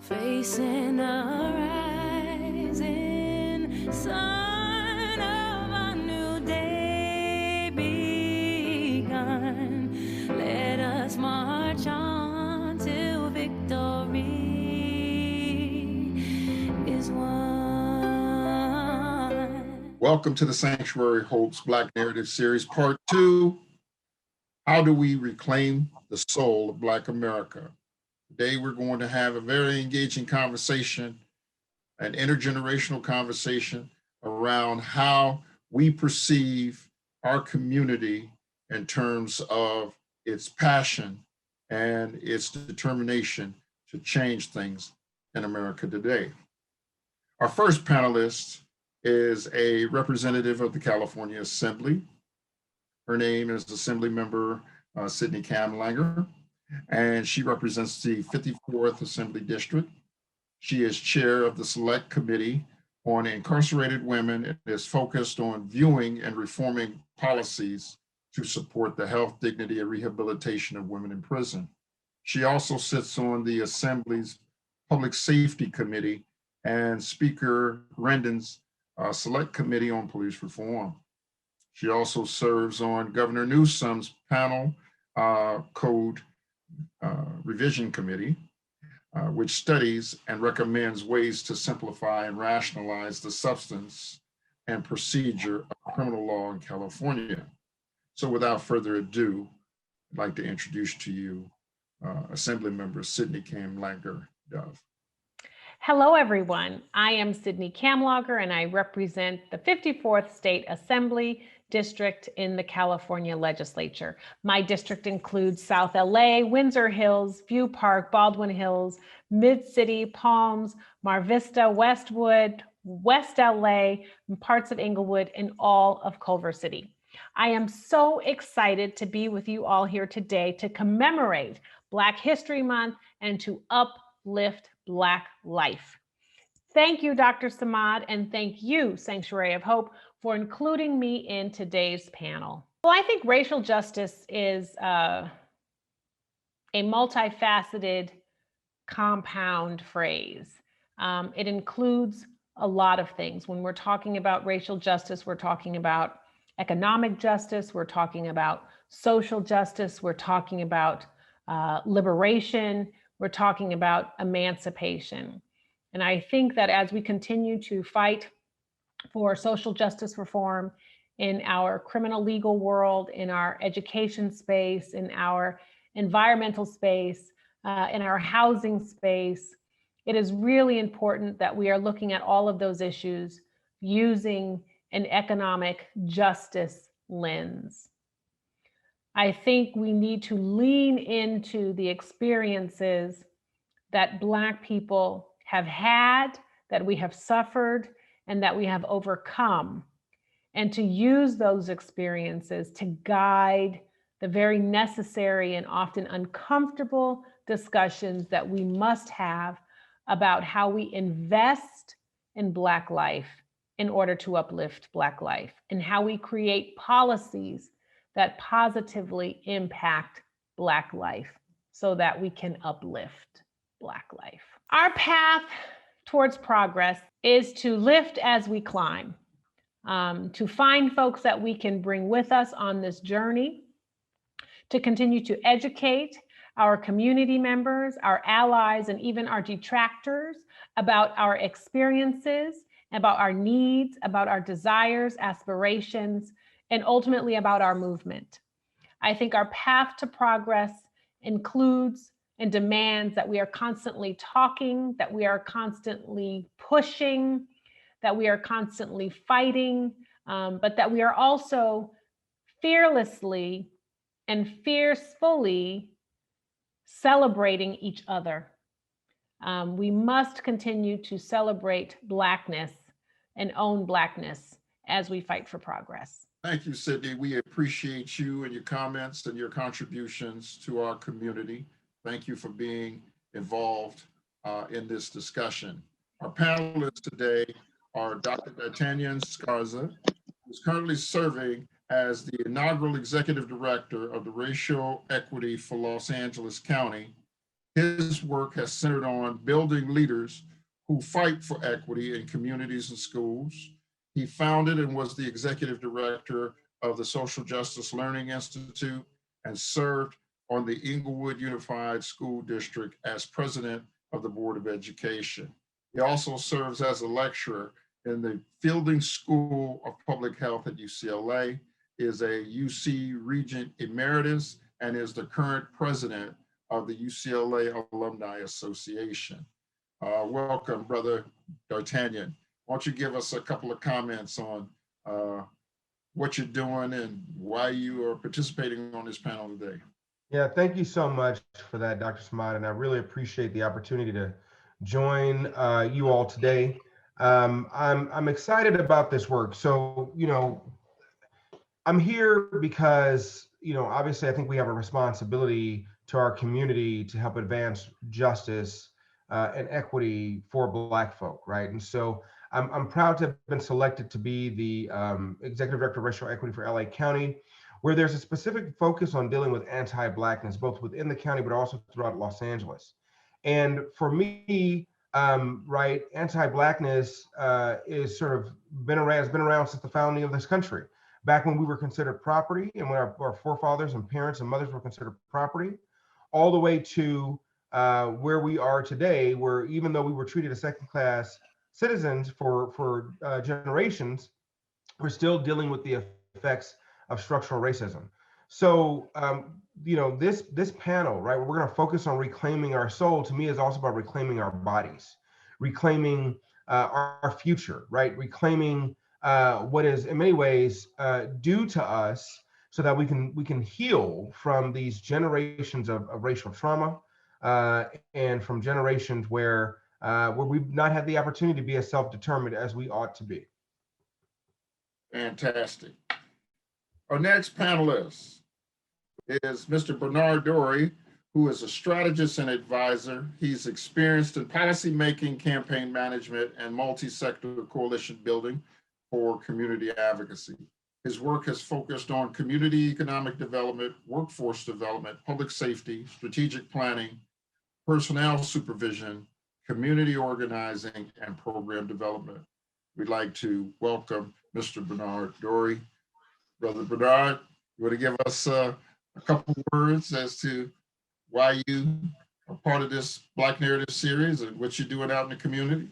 facing a rising sun of a new day begun. Let us march on till victory is won. Welcome to the Sanctuary Holds Black Narrative Series, Part 2. How do we reclaim the soul of Black America? Today, we're going to have a very engaging conversation, an intergenerational conversation around how we perceive our community in terms of its passion and its determination to change things in America today. Our first panelist is a representative of the California Assembly. Her name is Assemblymember Sydney Kamlanger, and she represents the 54th Assembly District. She is chair of the Select Committee on Incarcerated Women and is focused on viewing and reforming policies to support the health, dignity, and rehabilitation of women in prison. She also sits on the Assembly's Public Safety Committee and Speaker Rendon's Select Committee on Police Reform. She also serves on Governor Newsom's panel Code Revision Committee, which studies and recommends ways to simplify and rationalize the substance and procedure of criminal law in California. So without further ado, I'd like to introduce to you Assemblymember Sydney Kamlanger Dove. Hello, everyone. I am Sydney Kamlanger, and I represent the 54th State Assembly District in the California Legislature. My district includes South LA, Windsor Hills, View Park, Baldwin Hills, Mid-City, Palms, Mar Vista, Westwood, West LA, and parts of Inglewood, and all of Culver City. I am so excited to be with you all here today to commemorate Black History Month and to uplift Black life. Thank you, Dr. Samad, and thank you, Sanctuary of Hope, for including me in today's panel. Well, I think racial justice is a multifaceted, compound phrase. It includes a lot of things. When we're talking about racial justice, we're talking about economic justice, we're talking about social justice, we're talking about liberation, we're talking about emancipation. And I think that as we continue to fight for social justice reform in our criminal legal world, in our education space, in our environmental space, in our housing space, it is really important that we are looking at all of those issues using an economic justice lens. I think we need to lean into the experiences that Black people have had, that we have suffered, and that we have overcome, and to use those experiences to guide the very necessary and often uncomfortable discussions that we must have about how we invest in Black life in order to uplift Black life, and how we create policies that positively impact Black life so that we can uplift Black life. Our path towards progress is to lift as we climb, to find folks that we can bring with us on this journey, to continue to educate our community members, our allies, and even our detractors about our experiences, about our needs, about our desires, aspirations, and ultimately about our movement. I think our path to progress includes and demands that we are constantly talking, that we are constantly pushing, that we are constantly fighting, but that we are also fearlessly and fiercely celebrating each other. We must continue to celebrate Blackness and own Blackness as we fight for progress. Thank you, Sydney. We appreciate you and your comments and your contributions to our community. Thank you for being involved in this discussion. Our panelists today are Dr. D'Artagnan Scarza, who's currently serving as the inaugural executive director of the Racial Equity for Los Angeles County, His work has centered on building leaders who fight for equity in communities and schools. He founded and was the executive director of the Social Justice Learning Institute and served on the Inglewood Unified School District as president of the Board of Education. He also serves as a lecturer in the Fielding School of Public Health at UCLA, is a UC Regent Emeritus, and is the current president of the UCLA Alumni Association. Welcome, Brother D'Artagnan. Why don't you give us a couple of comments on what you're doing and why you are participating on this panel today? Yeah, thank you so much for that, Dr. Samad, and I really appreciate the opportunity to join you all today. I'm excited about this work. So, I'm here because, obviously I think we have a responsibility to our community to help advance justice and equity for Black folk, right? And so I'm proud to have been selected to be the Executive Director of Racial Equity for LA County, where there's a specific focus on dealing with anti-Blackness, both within the county, but also throughout Los Angeles. And for me, right, anti-Blackness is sort of has been around since the founding of this country. Back when we were considered property and when our forefathers and parents and mothers were considered property, all the way to where we are today, where even though we were treated as second-class citizens for generations, we're still dealing with the effects of structural racism. So, this panel, right, we're going to focus on reclaiming our soul, to me is also about reclaiming our bodies, reclaiming our future, right, reclaiming what is in many ways due to us, so that we can heal from these generations of racial trauma and from generations where we've not had the opportunity to be as self-determined as we ought to be. Fantastic. Our next panelist is Mr. Bernard Dory, who is a strategist and advisor. He's experienced in policymaking, campaign management, and multi-sector coalition building for community advocacy. His work has focused on community economic development, workforce development, public safety, strategic planning, personnel supervision, community organizing, and program development. We'd like to welcome Mr. Bernard Dory. Brother Bernard, you want to give us a couple words as to why you are part of this Black Narrative series and what you're doing out in the community?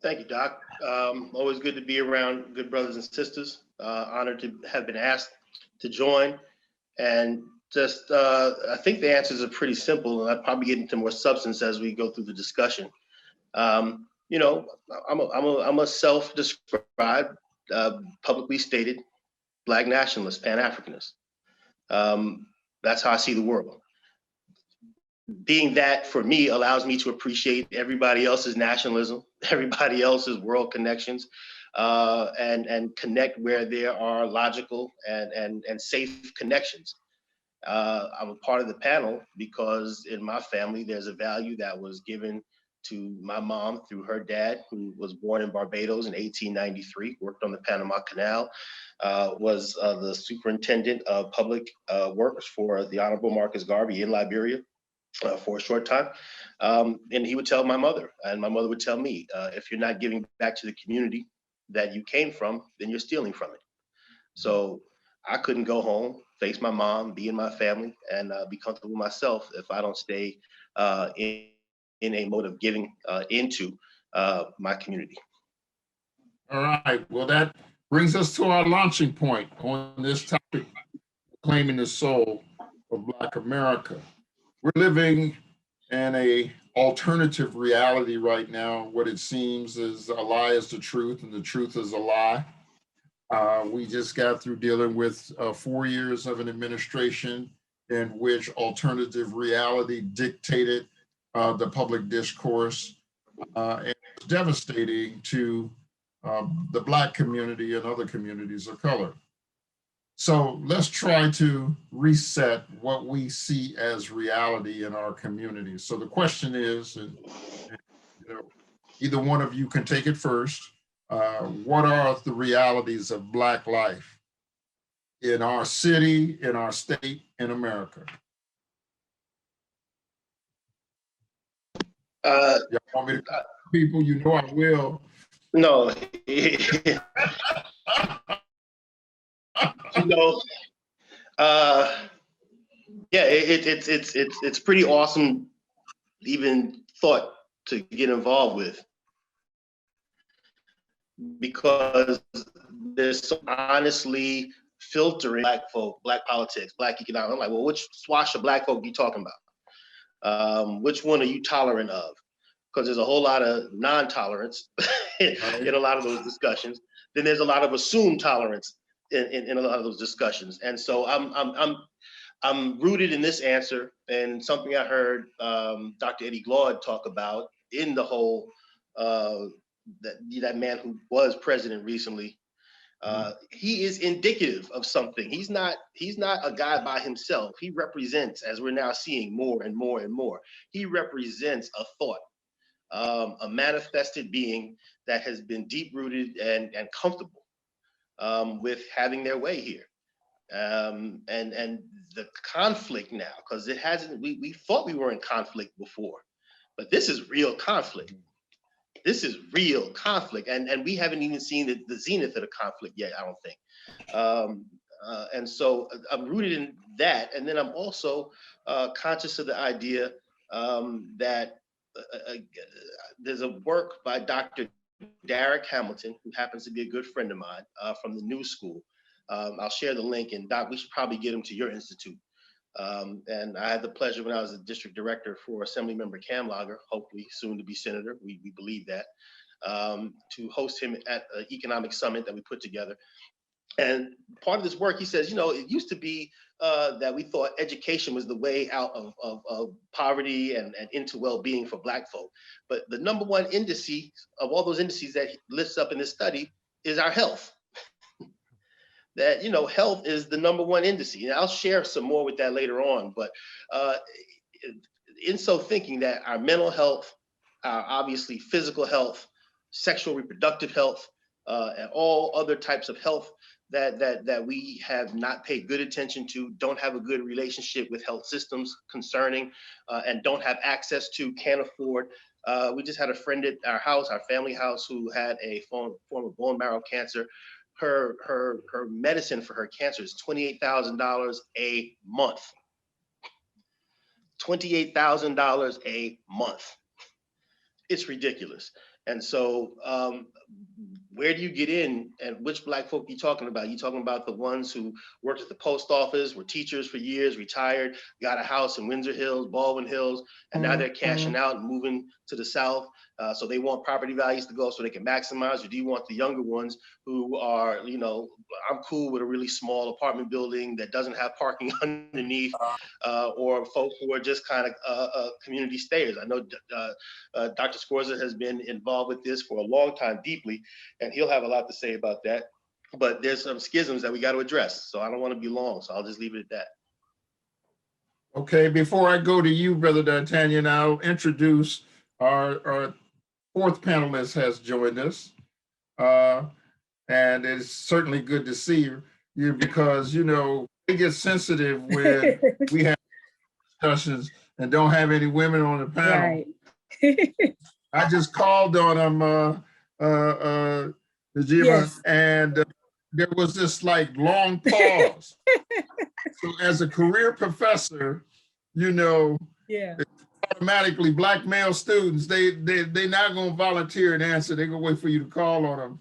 Thank you, Doc. Always good to be around good brothers and sisters. Honored to have been asked to join. And just, I think the answers are pretty simple, and I'll probably get into more substance as we go through the discussion. I'm a self-described, publicly stated Black nationalist, Pan-Africanist. That's how I see the world. Being that, for me, allows me to appreciate everybody else's nationalism, everybody else's world connections, and connect where there are logical and safe connections. I'm a part of the panel because in my family, there's a value that was given to my mom through her dad, who was born in Barbados in 1893, worked on the Panama Canal, was the superintendent of public works for the Honorable Marcus Garvey in Liberia for a short time. And he would tell my mother, and my mother would tell me, if you're not giving back to the community that you came from, then you're stealing from it. So I couldn't go home, face my mom, be in my family, and be comfortable myself if I don't stay in a mode of giving into my community. All right, well, that brings us to our launching point on this topic, claiming the soul of Black America. We're living in a alternative reality right now. What it seems is a lie is the truth and the truth is a lie. We just got through dealing with 4 years of an administration in which alternative reality dictated the public discourse, and it's devastating to the Black community and other communities of color. So let's try to reset what we see as reality in our communities. So the question is, and either one of you can take it first, what are the realities of Black life in our city, in our state, in America? Y'all want me to call people? You know I will. No. Yeah, it's pretty awesome, even thought to get involved with, because there's so honestly filtering Black folk, Black politics, Black economics. I'm like, well, which swash of Black folk are you talking about? Which one are you tolerant of? Because there's a whole lot of non-tolerance in a lot of those discussions. Then there's a lot of assumed tolerance in a lot of those discussions. And so I'm rooted in this answer, and something I heard Dr. Eddie Glaude talk about in the whole that man who was president recently. He is indicative of something. He's not a guy by himself. He represents, as we're now seeing more and more and more, he represents a thought, a manifested being that has been deep rooted and comfortable with having their way here. And the conflict now, because it hasn't, we thought we were in conflict before, but this is real conflict. This is real conflict, and we haven't even seen the zenith of the conflict yet, I don't think. And so I'm rooted in that, and then I'm also conscious of the idea that there's a work by Dr. Derrick Hamilton, who happens to be a good friend of mine from the New School. I'll share the link, and Doc, we should probably get him to your institute. And I had the pleasure when I was a district director for Assemblymember Kamlager, hopefully soon to be senator, we believe that, to host him at an economic summit that we put together. And part of this work, he says, it used to be that we thought education was the way out of poverty and into well-being for Black folk. But the number one indice of all those indices that he lists up in this study is our health. That, health is the number one indice. And I'll share some more with that later on. But in so thinking that our mental health, our obviously physical health, sexual reproductive health, and all other types of health that we have not paid good attention to, don't have a good relationship with health systems concerning, and don't have access to, can't afford. We just had a friend at our house, our family house, who had a form of bone marrow cancer. Her medicine for her cancer is $28,000 a month. $28,000 a month. It's ridiculous. And so where do you get in, and which Black folk are you talking about? You talking about the ones who worked at the post office, were teachers for years, retired, got a house in Windsor Hills, Baldwin Hills, and now they're cashing out and moving to the South. So they want property values to go so they can maximize? Or do you want the younger ones who are, I'm cool with a really small apartment building that doesn't have parking underneath, or folks who are just kind of community stayers? I know Dr. Scorza has been involved with this for a long time, deeply, and he'll have a lot to say about that. But there's some schisms that we got to address. So I don't want to be long, so I'll just leave it at that. Okay, before I go to you, Brother D'Artagnan, I'll introduce our fourth panelist has joined us. And it's certainly good to see you because, we get sensitive when we have discussions and don't have any women on the panel. Right. I just called on them, yes. And there was this long pause. So as a career professor, yeah, automatically Black male students, they're not going to volunteer and answer. They're going to wait for you to call on them.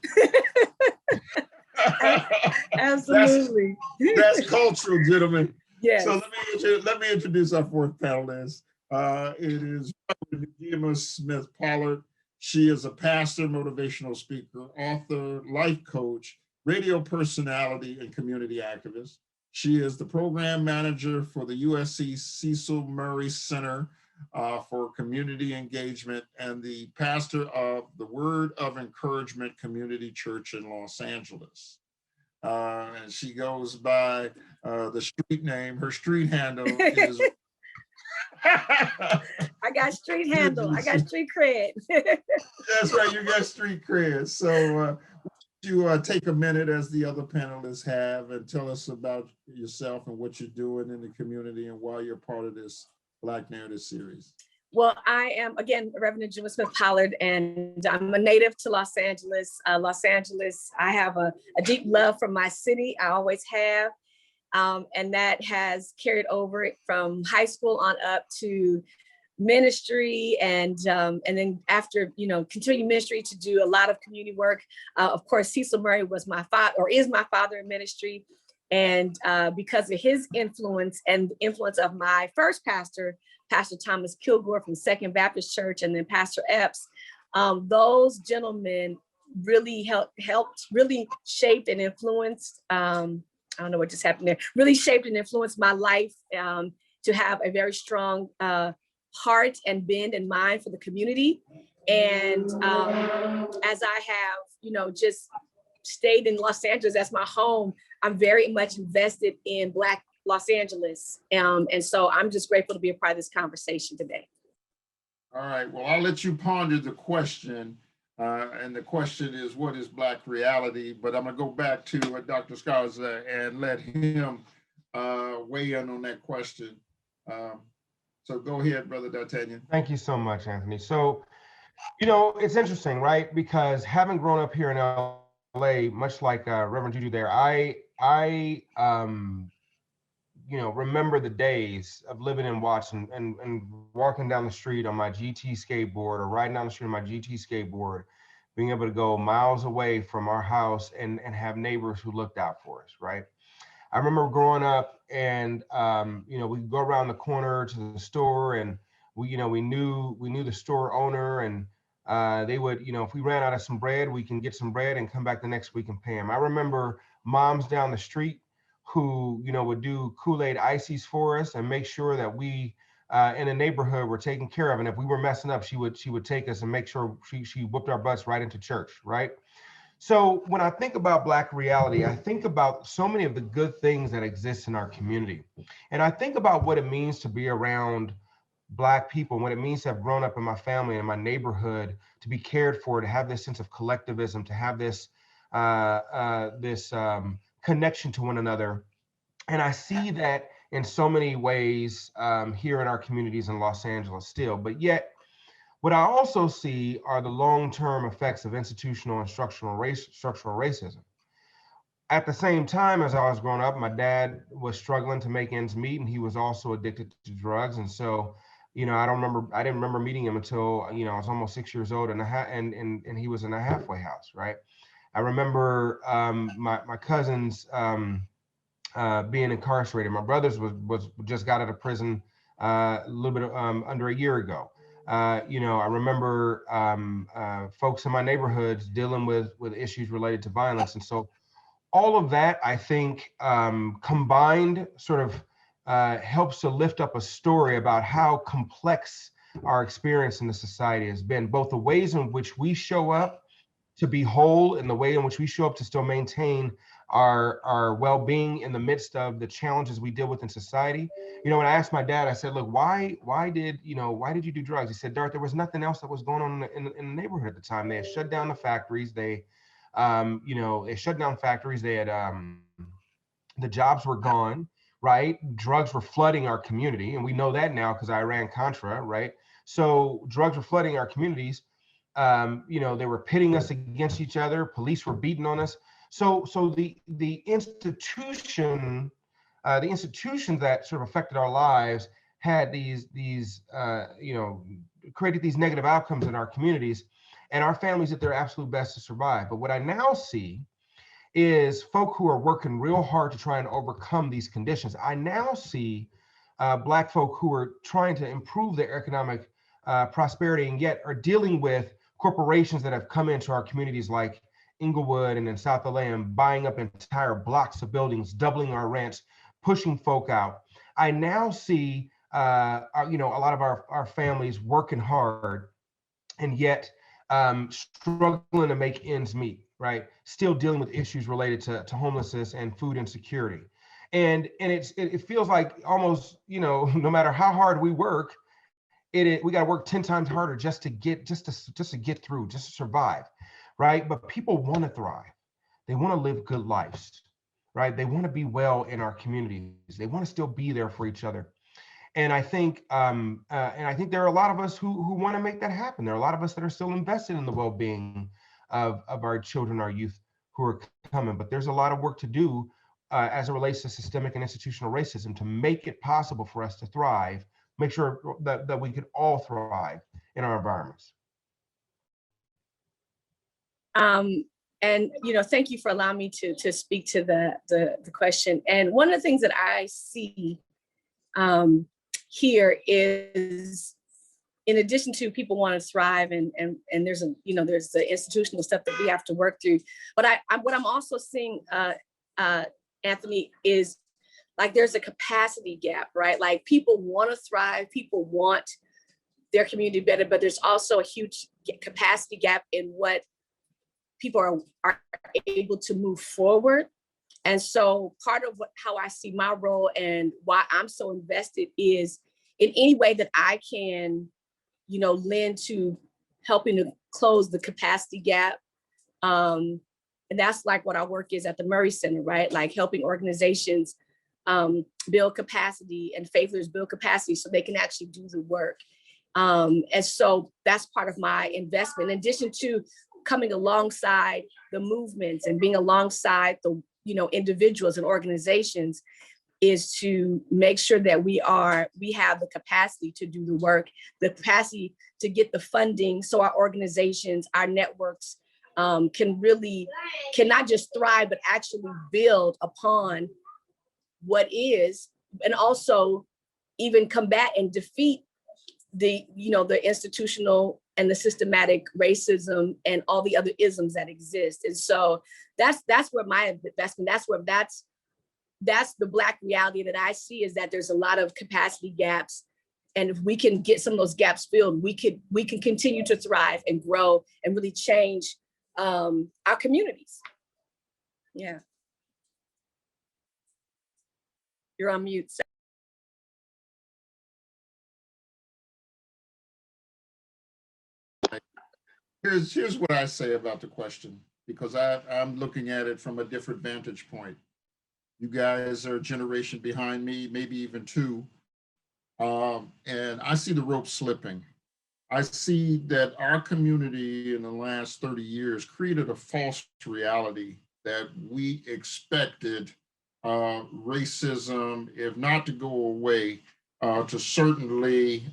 Absolutely. That's cultural, gentlemen. Yes. So let me introduce our fourth panelist. It is Gemma Smith Pollard. She is a pastor, motivational speaker, author, life coach, radio personality, and community activist. She is the program manager for the USC Cecil Murray Center for Community Engagement and the pastor of the Word of Encouragement Community Church in Los Angeles. And she goes by the street name. Her street handle is... I got street handle. I got street cred. That's right. You got street cred. So you take a minute, as the other panelists have, and tell us about yourself and what you're doing in the community and why you're part of this Black Narrative series. Well, I am, again, Reverend Juma Smith Pollard, and I'm a native to Los Angeles. I have a deep love for my city. I always have. And that has carried over from high school on up to ministry, and then after, continuing ministry to do a lot of community work. Of course, Cecil Murray was my father, or is my father in ministry. And because of his influence and the influence of my first pastor, Pastor Thomas Kilgore from Second Baptist Church, and then Pastor Epps, those gentlemen really helped really shaped and influenced, I don't know what just happened there, really shaped and influenced my life to have a very strong heart and bend and mind for the community. And as I have, just stayed in Los Angeles as my home, I'm very much invested in Black Los Angeles. And so I'm just grateful to be a part of this conversation today. All right, well, I'll let you ponder the question. And the question is, what is Black reality? But I'm gonna go back to Dr. Scarza and let him weigh in on that question. So go ahead, Brother D'Artagnan. Thank you so much, Anthony. So, it's interesting, right? Because having grown up here in LA, much like Reverend Judy there, I remember the days of living in Watson and walking down the street on my GT skateboard, or riding down the street on my GT skateboard, being able to go miles away from our house and have neighbors who looked out for us, right? I remember growing up, and we'd go around the corner to the store, and we knew the store owner, and they would, if we ran out of some bread, we can get some bread and come back the next week and pay them. I remember moms down the street who, would do Kool-Aid ices for us and make sure that we in the neighborhood were taken care of. And if we were messing up, she would take us and make sure she whooped our butts right into church, right? So when I think about Black reality, I think about so many of the good things that exist in our community. And I think about what it means to be around Black people, what it means to have grown up in my family and my neighborhood, to be cared for, to have this sense of collectivism, to have this connection to one another. And I see that in so many ways here in our communities in Los Angeles still. But yet, what I also see are the long-term effects of institutional and structural racism. At the same time, as I was growing up, my dad was struggling to make ends meet, and he was also addicted to drugs. And so, I didn't remember meeting him until, I was almost 6 years old, and he was in a halfway house, right? I remember my cousins being incarcerated. My brothers was just got out of prison a little bit under a year ago. I remember folks in my neighborhoods dealing with issues related to violence. And so all of that, I think, combined sort of helps to lift up a story about how complex our experience in the society has been, both the ways in which we show up to be whole and the way in which we show up to still maintain our well-being in the midst of the challenges we deal with in society. When I asked my dad, I said, look, why did you do drugs? He said, Dart, there was nothing else that was going on in the neighborhood at the time. They had shut down the factories. They shut down factories. They had, the jobs were gone, right? Drugs were flooding our community. And we know that now because Iran-Contra, right? So drugs were flooding our communities. They were pitting us against each other. Police were beating on us. So the institutions that sort of affected our lives had these created these negative outcomes in our communities, and our families did their absolute best to survive. But what I now see is folk who are working real hard to try and overcome these conditions. I now see Black folk who are trying to improve their economic prosperity, and yet are dealing with corporations that have come into our communities like Inglewood and in South LA and buying up entire blocks of buildings, doubling our rents, pushing folk out. I now see a lot of our families working hard and yet struggling to make ends meet, right? Still dealing with issues related to homelessness and food insecurity. And it feels like almost, no matter how hard we work, we got to work 10 times harder just to get through, just to survive, right? But people want to thrive. They want to live good lives, right? They want to be well in our communities. They want to still be there for each other. And I think there are a lot of us who want to make that happen. There are a lot of us that are still invested in the well-being of our children, our youth who are coming. But there's a lot of work to do as it relates to systemic and institutional racism to make it possible for us to thrive, make sure that we can all thrive in our environments. And thank you for allowing me to speak to the question. And one of the things that I see here is, in addition to people want to thrive, and there's the institutional stuff that we have to work through. But what I'm also seeing, Anthony, is like there's a capacity gap, right? Like people want to thrive, people want their community better, but there's also a huge capacity gap in what people are able to move forward. And so part of how I see my role and why I'm so invested is in any way that I can, lend to helping to close the capacity gap. And that's like what our work is at the Murray Center, right? Like helping organizations build capacity and faith leaders build capacity so they can actually do the work. And so that's part of my investment. In addition to coming alongside the movements and being alongside the individuals and organizations, is to make sure that we have the capacity to do the work, the capacity to get the funding, so our organizations, our networks can not just thrive, but actually build upon what is, and also even combat and defeat the institutional and the systematic racism and all the other isms that exist. And so that's where my investment, that's the Black reality that I see, is that there's a lot of capacity gaps. And if we can get some of those gaps filled, we can continue to thrive and grow and really change our communities. Yeah. You're on mute, sir. Here's what I say about the question, because I'm looking at it from a different vantage point. You guys are a generation behind me, maybe even two. And I see the rope slipping. I see that our community in the last 30 years created a false reality that we expected racism, if not to go away, to certainly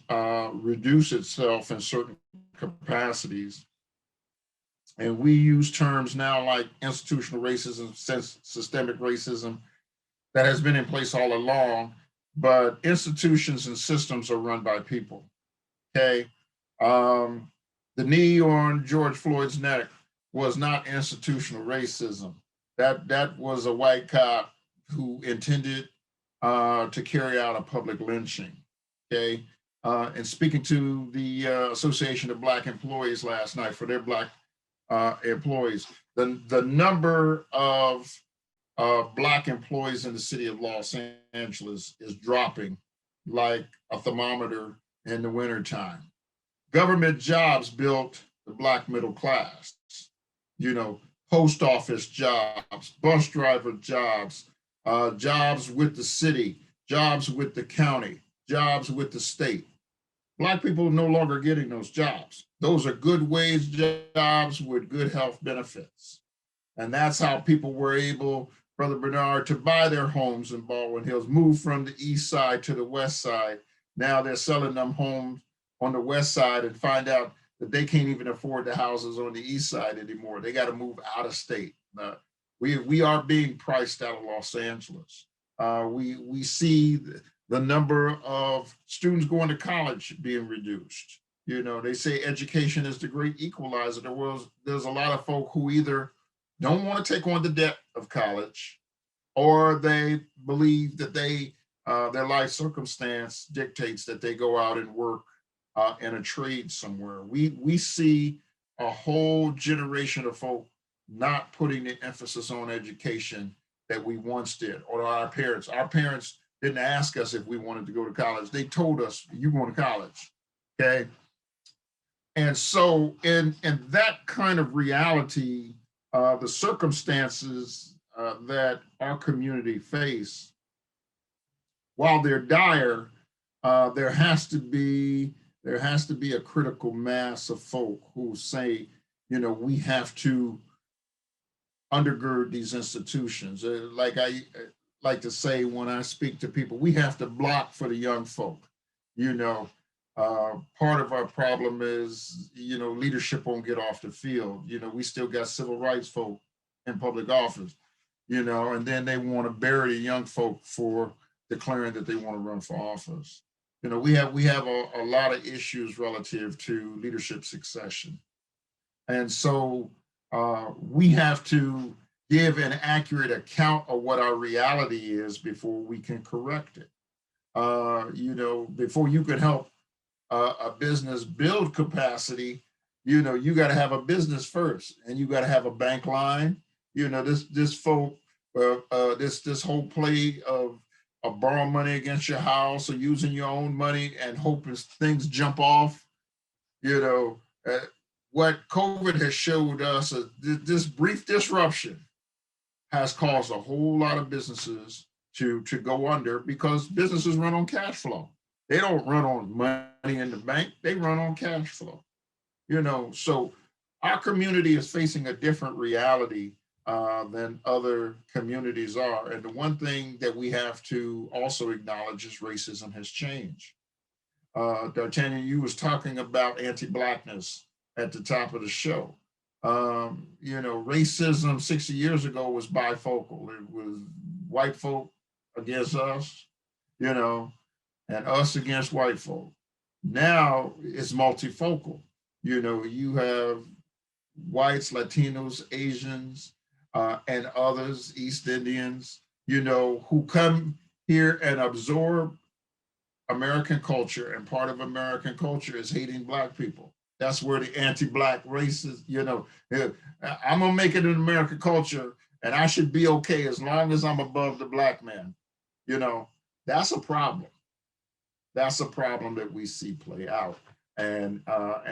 reduce itself in certain capacities. And we use terms now like institutional racism, systemic racism, that has been in place all along, but institutions and systems are run by people, okay? The knee on George Floyd's neck was not institutional racism. That was a white cop who intended to carry out a public lynching, okay? And speaking to the Association of Black Employees last night for their Black employees, the number of Black employees in the city of Los Angeles is dropping like a thermometer in the wintertime. Government jobs built the Black middle class, post office jobs, bus driver jobs, jobs with the city, jobs with the county, jobs with the state. Black people are no longer getting those jobs. Those are good wage jobs with good health benefits. And that's how people were able, Brother Bernard, to buy their homes in Baldwin Hills, move from the east side to the west side. Now they're selling them homes on the west side and find out that they can't even afford the houses on the east side anymore. They got to move out of state. We are being priced out of Los Angeles. We see the number of students going to college being reduced. They say education is the great equalizer. There's a lot of folk who either don't want to take on the debt of college, or they believe that their life circumstance dictates that they go out and work in a trade somewhere. We see a whole generation of folk not putting the emphasis on education that we once did, or our parents. Our parents didn't ask us if we wanted to go to college. They told us, you're going to college, okay? And so in that kind of reality, the circumstances that our community face, while they're dire, there has to be a critical mass of folk who say, we have to undergird these institutions. Like I like to say when I speak to people, we have to block for the young folk. Part of our problem is, leadership won't get off the field. We still got civil rights folk in public office, and then they want to bury the young folk for declaring that they want to run for office. We have a lot of issues relative to leadership succession. And so we have to give an accurate account of what our reality is before we can correct it. Before you can help a business build capacity, you got to have a business first, and you got to have a bank line. This whole play of borrowing money against your house or using your own money and hoping things jump off. What COVID has showed us, this brief disruption has caused a whole lot of businesses to go under, because businesses run on cash flow. They don't run on money in the bank, they run on cash flow. So our community is facing a different reality than other communities are. And the one thing that we have to also acknowledge is racism has changed. D'Artagnan, you was talking about anti-Blackness at the top of the show. Racism 60 years ago was bifocal. It was white folk against us, and us against white folk. Now it's multifocal. You have whites, Latinos, Asians, and others, East Indians, who come here and absorb American culture. And part of American culture is hating Black people. That's where the anti-Black races, I'm gonna make it in American culture and I should be okay as long as I'm above the Black man. That's a problem. That's a problem that we see play out. And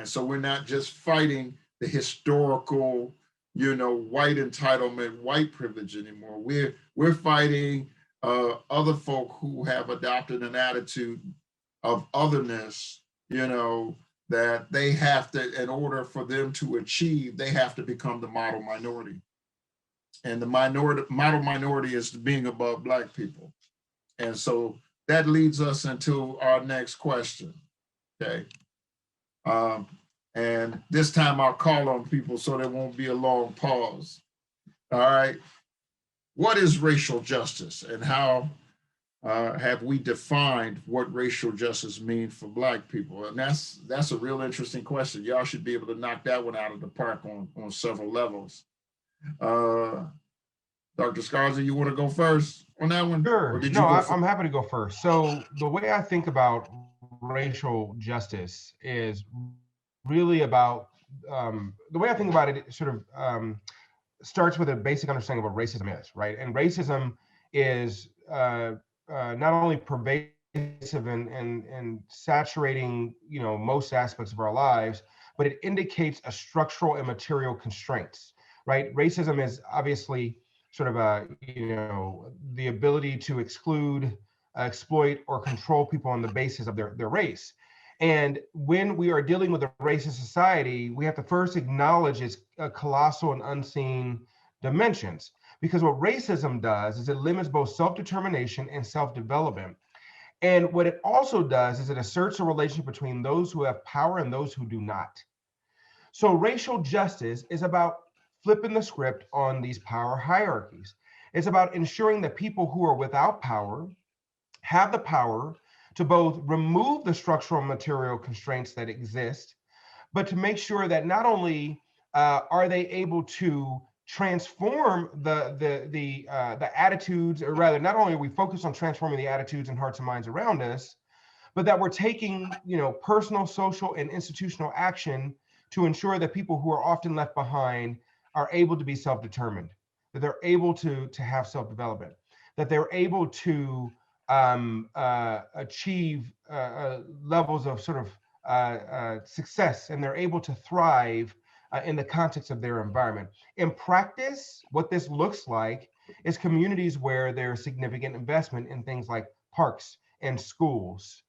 so we're not just fighting the historical, white entitlement, white privilege anymore. We're fighting other folk who have adopted an attitude of otherness, that they have to, in order for them to achieve, they have to become the model minority. And the model minority is being above Black people. And so that leads us into our next question, okay? And this time I'll call on people so there won't be a long pause. All right. What is racial justice, and how have we defined what racial justice means for Black people? And that's a real interesting question. Y'all should be able to knock that one out of the park on several levels. Dr. Scarza, you want to go first on that one? Sure. I'm happy to go first. So the way I think about racial justice is really about, the way I think about it sort of starts with a basic understanding of what racism is, right? And racism is not only pervasive and saturating, most aspects of our lives, but it indicates a structural and material constraints, right? Racism is obviously sort of the ability to exclude, exploit, or control people on the basis of their race. And when we are dealing with a racist society, we have to first acknowledge its colossal and unseen dimensions. Because what racism does is it limits both self-determination and self-development. And what it also does is it asserts a relationship between those who have power and those who do not. So racial justice is about flipping the script on these power hierarchies. It's about ensuring that people who are without power have the power to both remove the structural and material constraints that exist, but to make sure that not only are they able to transform the attitudes, or rather, not only are we focused on transforming the attitudes and hearts and minds around us, but that we're taking, personal, social, and institutional action to ensure that people who are often left behind are able to be self-determined, that they're able to have self-development, that they're able to achieve levels of sort of success, and they're able to thrive in the context of their environment. In practice, what this looks like is communities where there's significant investment in things like parks and schools,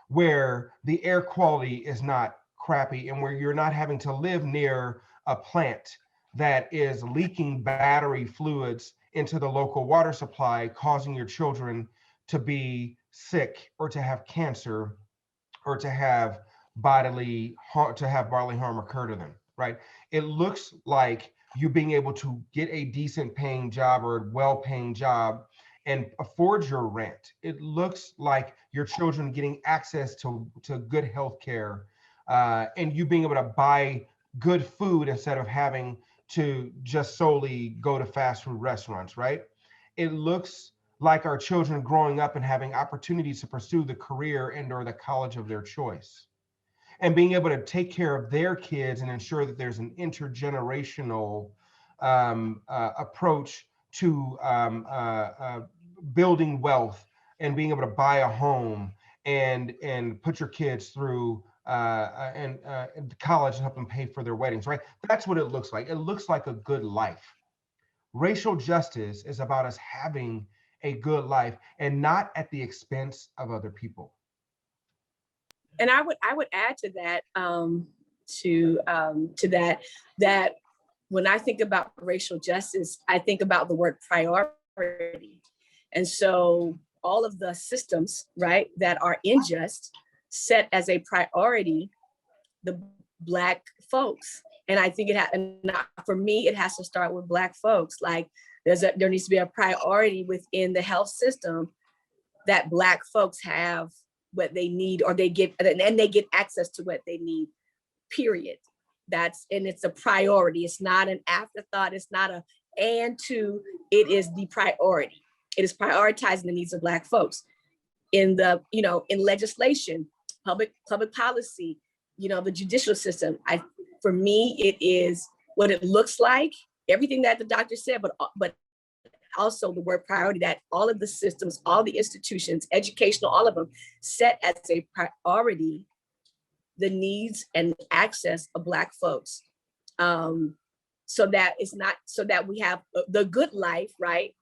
where the air quality is not crappy and where you're not having to live near a plant that is leaking battery fluids into the local water supply, causing your children to be sick or to have cancer or to have bodily harm occur to them, right? It looks like you being able to get a decent paying job or a well-paying job and afford your rent. It looks like your children getting access to good health care, and you being able to buy good food instead of having to just solely go to fast food restaurants, right? It looks like our children growing up and having opportunities to pursue the career and or the college of their choice, and being able to take care of their kids and ensure that there's an intergenerational approach to building wealth and being able to buy a home and put your kids through college and help them pay for their weddings, right? That's what it looks like. It looks like a good life. Racial justice is about us having a good life and not at the expense of other people. And I would add to that, that when I think about racial justice, I think about the word priority. And so all of the systems, right, that are unjust set as a priority the Black folks. And I think for me, it has to start with Black folks. Like there needs to be a priority within the health system that Black folks have what they need, or they get access to what they need, period. And it's a priority. It's not an afterthought. It's not it is the priority. It is prioritizing the needs of Black folks in in legislation, public policy, the judicial system. For me, it is what it looks like, everything that the doctor said, but also the word priority, that all of the systems, all the institutions, educational, all of them set as a priority the needs and access of Black folks. So that we have the good life, right?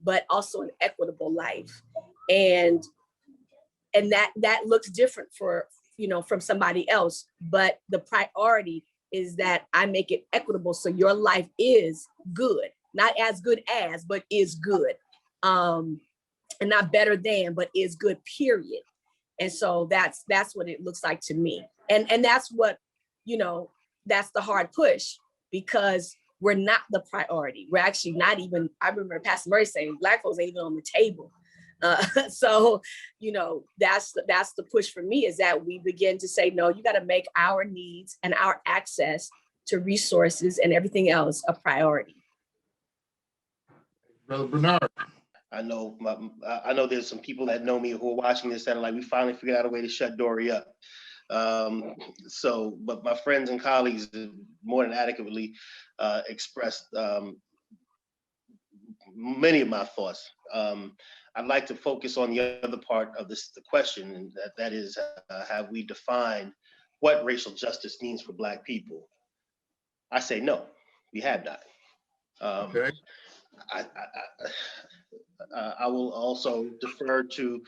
But also an equitable life. And that looks different from somebody else, but the priority is that I make it equitable so your life is good. Not as good as, but is good. And not better than, but is good, period. And so that's what it looks like to me. And that's what, that's the hard push, because we're not the priority. We're actually not even, I remember Pastor Murray saying, Black folks ain't even on the table. So, that's the push for me, is that we begin to say, no, you got to make our needs and our access to resources and everything else a priority. Brother Bernard. I know there's some people that know me who are watching this that are like, we finally figured out a way to shut Dory up. But my friends and colleagues more than adequately expressed many of my thoughts. I'd like to focus on the other part of the question, and that is, have we defined what racial justice means for Black people? I say no, we have not. Okay. I will also defer to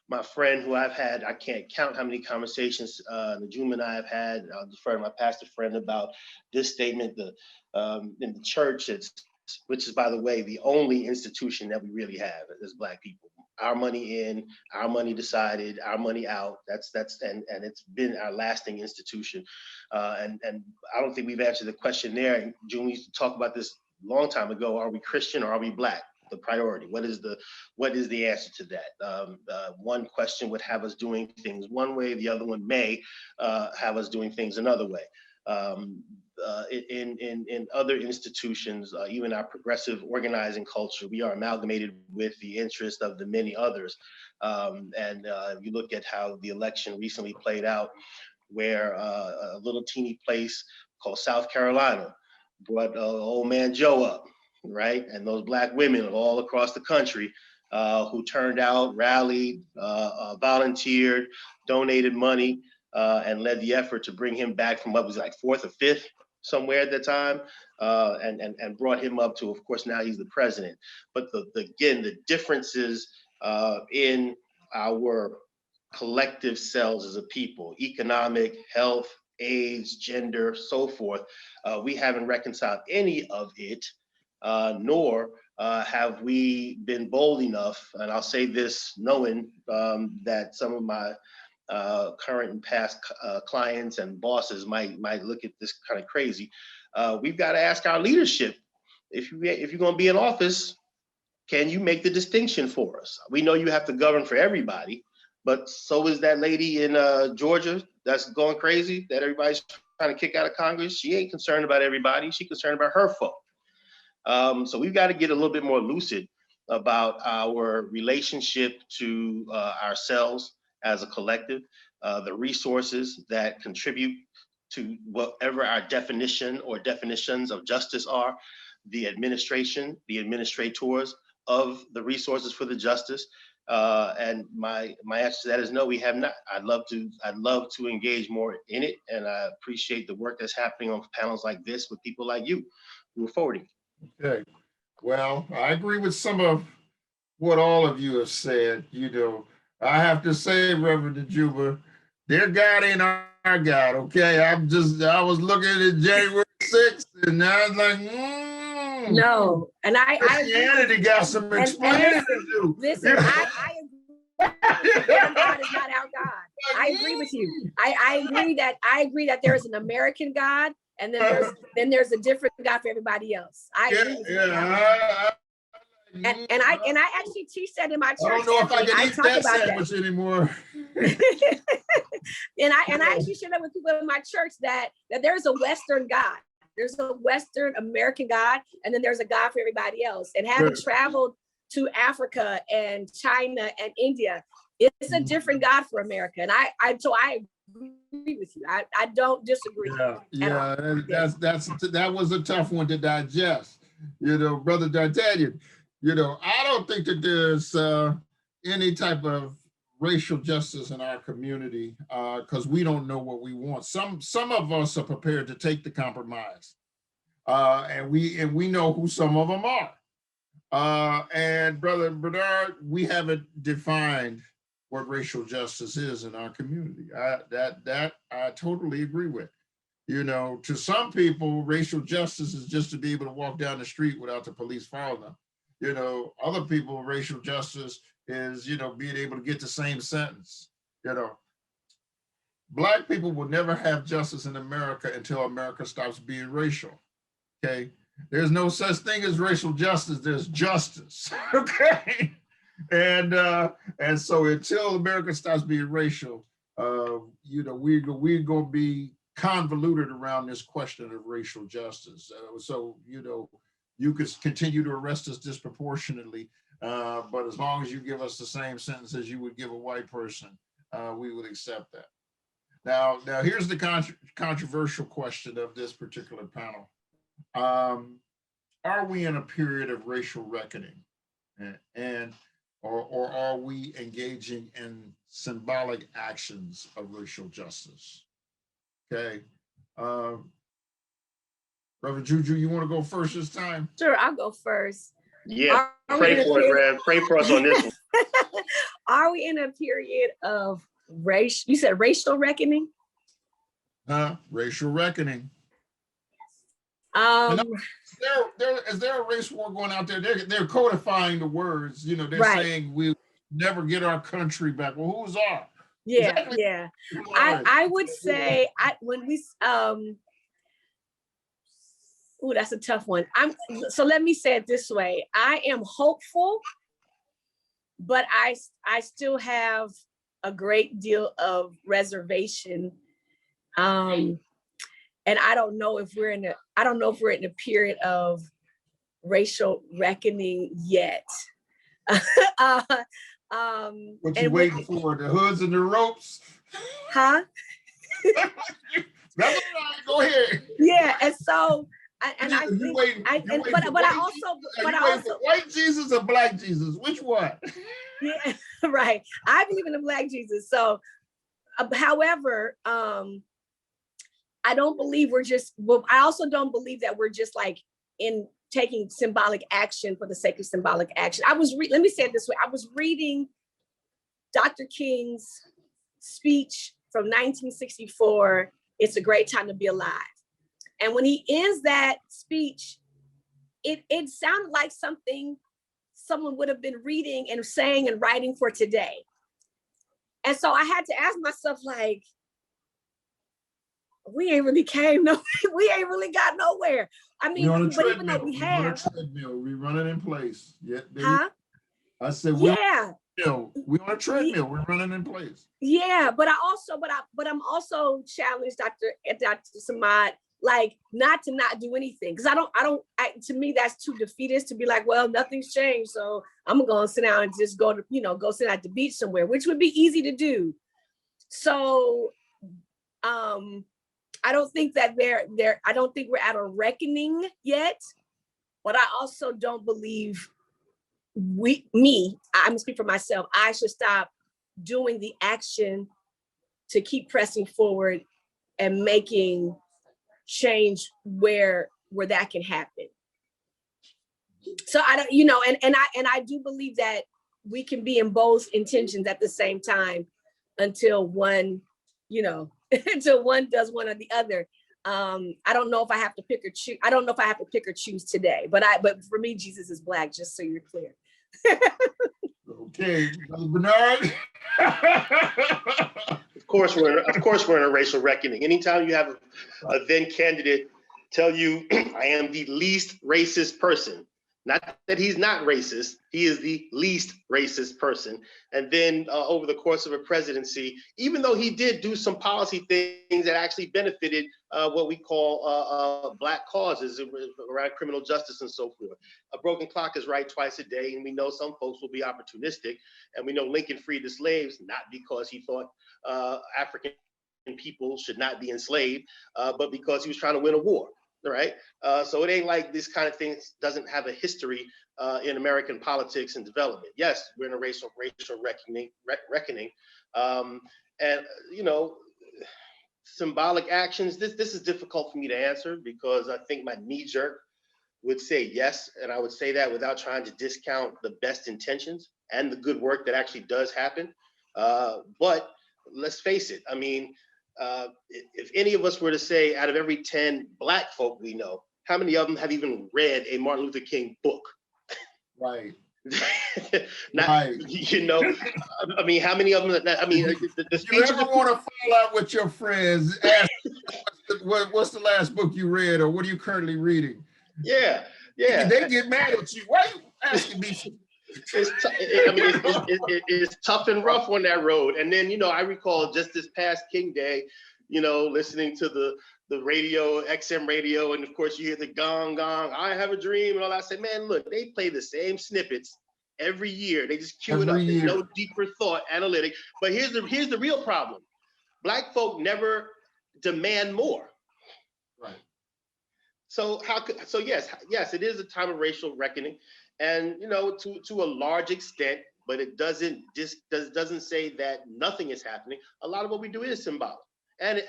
my friend who I've had, I can't count how many conversations Najuma and I have had. I'll defer to my pastor friend about this statement, in the church, which is, by the way, the only institution that we really have as Black people. Our money in, our money decided, our money out. And it's been our lasting institution. And I don't think we've answered the question there. June, we used to talk about this a long time ago. Are we Christian or are we Black? The priority. What is the answer to that? One question would have us doing things one way. The other one may have us doing things another way. In other institutions, even our progressive organizing culture, we are amalgamated with the interest of the many others. You look at how the election recently played out, where a little teeny place called South Carolina brought old man Joe up, right? And those Black women all across the country who turned out, rallied, volunteered, donated money, and led the effort to bring him back from what was like 4th or 5th somewhere at the time, and brought him up to, of course, now he's the president. But again, the differences in our collective selves as a people, economic, health, age, gender, so forth. We haven't reconciled any of it, nor have we been bold enough, and I'll say this knowing that some of my current and past clients and bosses might look at this kind of crazy. We've got to ask our leadership, if you're going to be in office, can you make the distinction for us? We know you have to govern for everybody, but so is that lady in Georgia that's going crazy, that everybody's trying to kick out of Congress. She ain't concerned about everybody. She's concerned about her folk. So we've got to get a little bit more lucid about our relationship to ourselves as a collective, the resources that contribute to whatever our definition or definitions of justice are, the administration, the administrators of the resources for the justice. And my answer to that is no, we have not. I'd love to engage more in it, and I appreciate the work that's happening on panels like this with people like you who are forwarding. Okay, well, I agree with some of what all of you have said. You know, I have to say, Reverend Juba, their God ain't our God, okay? I was looking at January 6th, and I was like, No, and Christianity got some explaining to do. Listen, I agree. Their God is not our God. I agree with you. I agree that there is an American God, and then there's a different God for everybody else. I agree with you. And I actually teach that in my church. I don't know if I can eat that sandwich anymore. and I actually share that with people in my church that there's a Western God. There's a Western American God, and then there's a God for everybody else. And having traveled to Africa and China and India, it's a different God for America. And I agree with you. I don't disagree. That was a tough one to digest. You know, Brother D'Artagnan, you know, I don't think that there's any type of racial justice in our community because we don't know what we want. Some of us are prepared to take the compromise, and we know who some of them are. And Brother Bernard, we haven't defined what racial justice is in our community. That I totally agree with. You know, to some people, racial justice is just to be able to walk down the street without the police following them. You know, other people, racial justice is, you know, being able to get the same sentence. You know, Black people will never have justice in America until America stops being racial. Okay, there's no such thing as racial justice. There's justice. Okay, and so until America stops being racial, you know, we're gonna be convoluted around this question of racial justice. So you know, you could continue to arrest us disproportionately, but as long as you give us the same sentence as you would give a white person, we would accept that. Now here's the controversial question of this particular panel. Are we in a period of racial reckoning, or are we engaging in symbolic actions of racial justice? Okay. Reverend Juju, you want to go first this time? Sure, I'll go first. Yeah, pray for us, Rev. Pray for us on this one. Are we in a period of race? You said racial reckoning? Racial reckoning. Is there a race war going out there? They're codifying the words. You know, they're saying we'll never get our country back. Well, who's our? Yeah, exactly. Yeah. I would say when we oh, that's a tough one. So let me say it this way. I am hopeful, but I still have a great deal of reservation. And I don't know if we're in a period of racial reckoning yet. What you waiting for? The hoods and the ropes? Huh? That's go ahead. Yeah, and so but I also white Jesus or Black Jesus? Which one? Yeah, right. I believe in the Black Jesus. So, however, I don't believe I also don't believe that we're just like in taking symbolic action for the sake of symbolic action. Let me say it this way. I was reading Dr. King's speech from 1964, "It's a great time to be alive." And when he ends that speech, it sounded like something someone would have been reading and saying and writing for today. And so I had to ask myself, like, we ain't really we ain't really got nowhere. I mean, but even though we have, on a treadmill, we running in place. Yeah, I said, yeah, we on a treadmill, we're running in place. Yeah, but I'm also challenged, Dr. Samad, like not to not do anything, because to me that's too defeatist to be like, well, nothing's changed, so I'm gonna sit down and just go sit at the beach somewhere, which would be easy to do. So I don't think that I don't think we're at a reckoning yet, but I also don't believe I'm gonna speak for myself, I should stop doing the action to keep pressing forward and making change where that can happen. So I don't, and I do believe that we can be in both intentions at the same time until one, until one does one or the other. I don't know if I have to pick or choose. I don't know if I have to pick or choose today, but for me, Jesus is Black, just so you're clear. Okay, Bernard. Of course, we're in a racial reckoning. Anytime you have a then candidate tell you, I am the least racist person, not that he's not racist, he is the least racist person. And then over the course of a presidency, even though he did do some policy things that actually benefited what we call Black causes around criminal justice and so forth. A broken clock is right twice a day, and we know some folks will be opportunistic, and we know Lincoln freed the slaves, not because he thought African people should not be enslaved, but because he was trying to win a war. Right, so it ain't like this kind of thing doesn't have a history in American politics and development. Yes, we're in a racial reckoning, and symbolic actions. This is difficult for me to answer because I think my knee jerk would say yes, and I would say that without trying to discount the best intentions and the good work that actually does happen. But let's face it. I mean. If any of us were to say, out of every 10 Black folk we know, how many of them have even read a Martin Luther King book? Right. I mean, how many of them? I mean, the speech. You ever want to fall out with your friends? Ask, what's the last book you read, or what are you currently reading? Yeah. They get mad at you. Why are you asking me? It's tough and rough on that road. And then, I recall just this past King Day, listening to the radio, XM radio, and of course you hear the gong, I have a dream and all that. I said, man, look, they play the same snippets every year. They just cue it up. There's no deeper thought, analytic. But here's the real problem. Black folk never demand more. Right. So yes, it is a time of racial reckoning. And to a large extent, but it doesn't say that nothing is happening. A lot of what we do is symbolic. And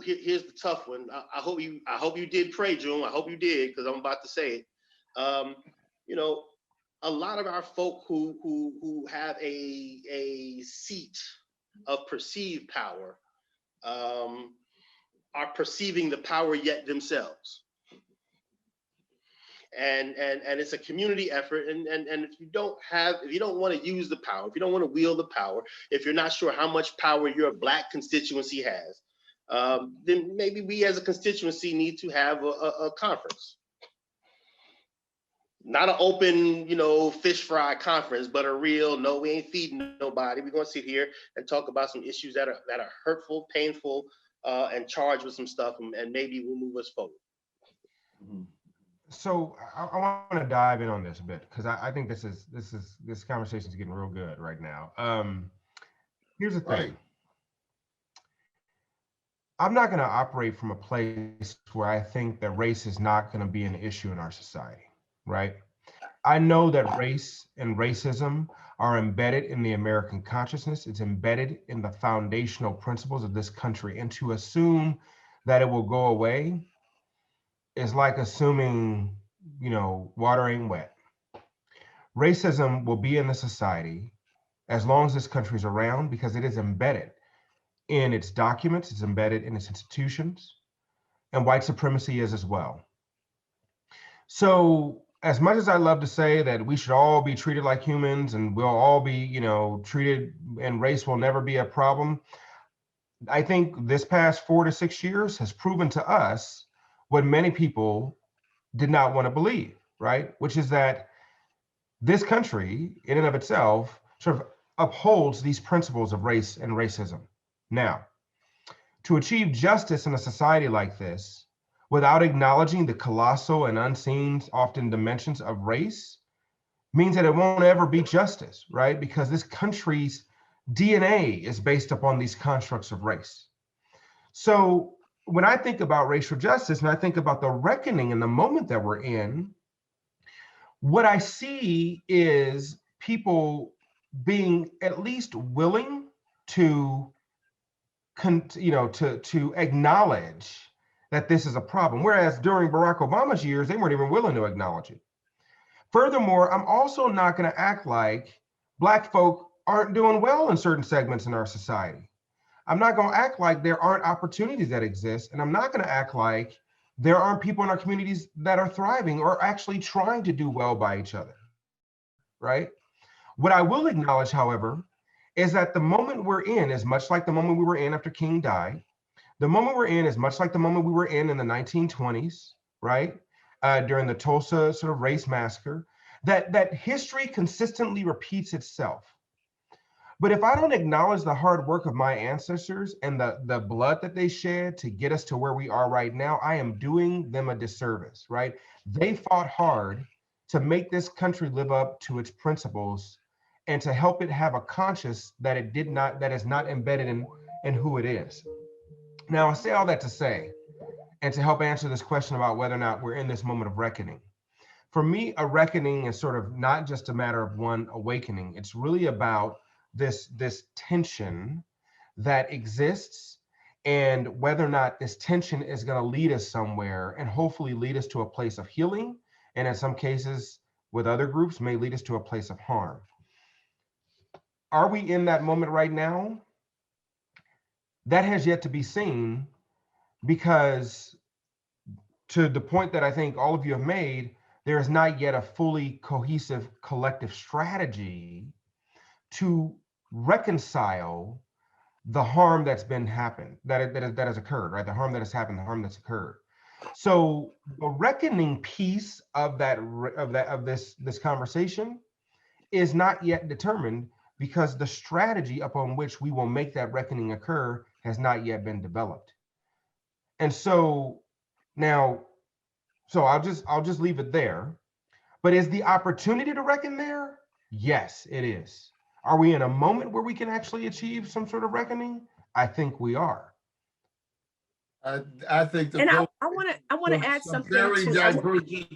here's the tough one. I hope you did pray, June. I hope you did, because I'm about to say it. A lot of our folk who have a seat of perceived power are perceiving the power yet themselves. And it's a community effort, and if you don't want to use the power, if you don't want to wield the power, if you're not sure how much power your Black constituency has, then maybe we as a constituency need to have a conference. Not an open, fish fry conference, but a real, no, we ain't feeding nobody. We're gonna sit here and talk about some issues that are hurtful, painful, and charged with some stuff, and maybe will move us forward. Mm-hmm. So I want to dive in on this a bit, because I think this conversation is getting real good right now. Here's the thing. Right. I'm not going to operate from a place where I think that race is not going to be an issue in our society, right? I know that race and racism are embedded in the American consciousness. It's embedded in the foundational principles of this country, and to assume that it will go away is like assuming, water ain't wet. Racism will be in the society as long as this country is around, because it is embedded in its documents, it's embedded in its institutions, and white supremacy is as well. So as much as I love to say that we should all be treated like humans and we'll all be, you know, treated, and race will never be a problem, I think this past 4 to 6 years has proven to us what many people did not want to believe, right? Which is that this country in and of itself sort of upholds these principles of race and racism. Now, to achieve justice in a society like this, without acknowledging the colossal and unseen, often dimensions of race, means that it won't ever be justice, right? Because this country's DNA is based upon these constructs of race. So when I think about racial justice and I think about the reckoning in the moment that we're in, what I see is people being at least willing to, to acknowledge that this is a problem. Whereas during Barack Obama's years, they weren't even willing to acknowledge it. Furthermore, I'm also not going to act like Black folk aren't doing well in certain segments in our society. I'm not going to act like there aren't opportunities that exist. And I'm not going to act like there aren't people in our communities that are thriving or actually trying to do well by each other, right? What I will acknowledge, however, is that the moment we're in is much like the moment we were in after King died. The moment we're in is much like the moment we were in the 1920s, right? During the Tulsa sort of race massacre, that history consistently repeats itself. But if I don't acknowledge the hard work of my ancestors and the blood that they shed to get us to where we are right now, I am doing them a disservice, right? They fought hard to make this country live up to its principles and to help it have a conscience that is not embedded in who it is. Now, I say all that to say, and to help answer this question about whether or not we're in this moment of reckoning. For me, a reckoning is sort of not just a matter of one awakening. It's really about this tension that exists and whether or not this tension is going to lead us somewhere and hopefully lead us to a place of healing. And in some cases, with other groups, may lead us to a place of harm. Are we in that moment right now? That has yet to be seen, because to the point that I think all of you have made, there is not yet a fully cohesive collective strategy to reconcile the harm that's that has occurred, right? The harm that has happened, the harm that's occurred. So the reckoning piece of this conversation is not yet determined, because the strategy upon which we will make that reckoning occur has not yet been developed. And so now, I'll just leave it there. But is the opportunity to reckon there? Yes, it is. Are we in a moment where we can actually achieve some sort of reckoning? I think we are. I think and I want to add something very divergent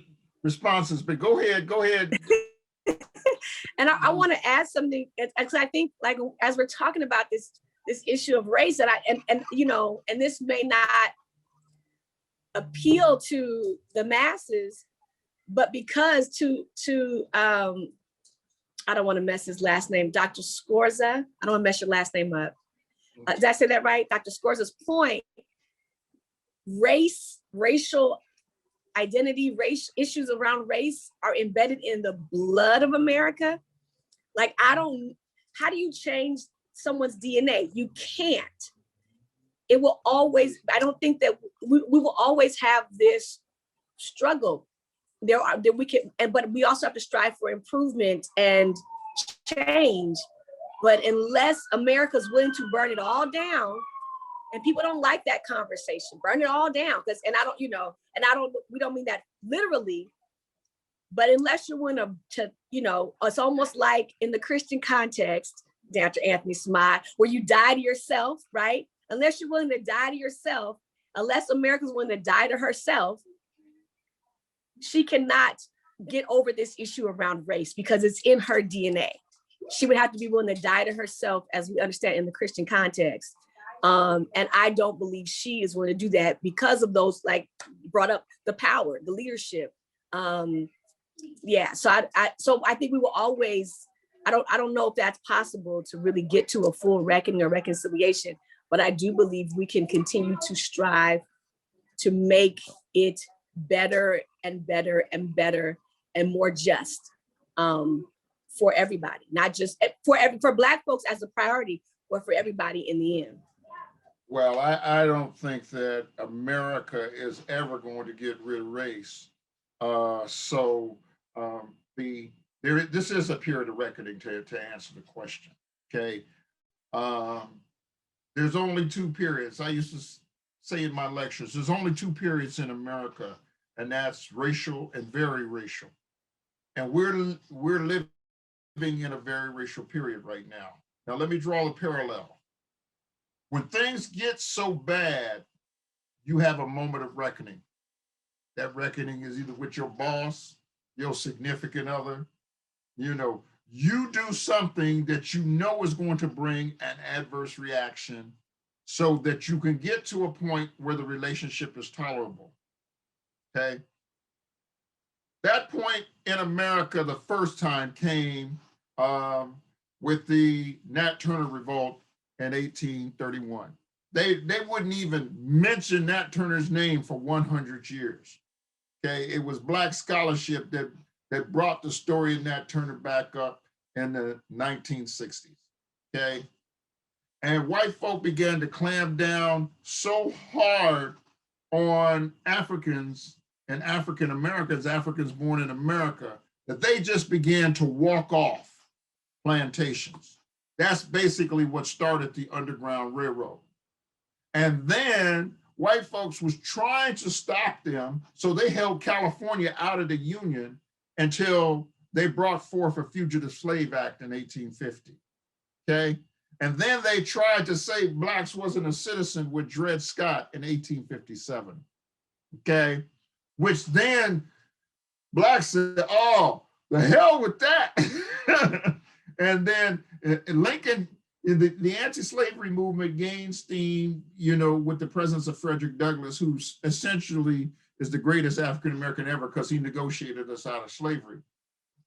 responses, but go ahead. And I want to add something, because I think, like, as we're talking about this issue of race, and this may not appeal to the masses, but because to I don't want to mess his last name, Dr. Scorza. I don't want to mess your last name up. Did I say that right? Dr. Scorza's point, racial identity, issues around race are embedded in the blood of America. Like, how do you change someone's DNA? You can't. It will always, I don't think that we will always have this struggle. But we also have to strive for improvement and change. But unless America's willing to burn it all down, and people don't like that conversation, burn it all down, we don't mean that literally, but unless you're willing to it's almost like in the Christian context, Dr. Anthony Smythe, where you die to yourself, right? Unless you're willing to die to yourself, unless America's willing to die to herself, she cannot get over this issue around race, because it's in her DNA. She would have to be willing to die to herself, as we understand in the Christian context. And I don't believe she is willing to do that because of those, like, brought up, the power, the leadership. So I think we will always I don't know if that's possible to really get to a full reckoning or reconciliation, but I do believe we can continue to strive to make it better and better and better and more just for everybody, not just for Black folks as a priority, but for everybody in the end. Well, I don't think that America is ever going to get rid of race. This is a period of reckoning to answer the question. Okay. There's only two periods. I used to say in my lectures, there's only two periods in America, and that's racial and very racial. And we're living in a very racial period right now. Now, let me draw a parallel. When things get so bad, you have a moment of reckoning. That reckoning is either with your boss, your significant other. You know, you do something that you know is going to bring an adverse reaction so that you can get to a point where the relationship is tolerable. Okay? That point in America the first time came with the Nat Turner Revolt in 1831. They wouldn't even mention Nat Turner's name for 100 years. Okay, it was Black scholarship that brought the story of Nat Turner back up in the 1960s. Okay, and white folk began to clamp down so hard on Africans and African Americans, Africans born in America, that they just began to walk off plantations. That's basically what started the Underground Railroad. And then white folks was trying to stop them, so they held California out of the Union until they brought forth a Fugitive Slave Act in 1850, okay? And then they tried to say Blacks wasn't a citizen with Dred Scott in 1857, okay? Which then Blacks said, oh, the hell with that. And then Lincoln, the anti-slavery movement gained steam, you know, with the presence of Frederick Douglass, who essentially is the greatest African-American ever because he negotiated us out of slavery.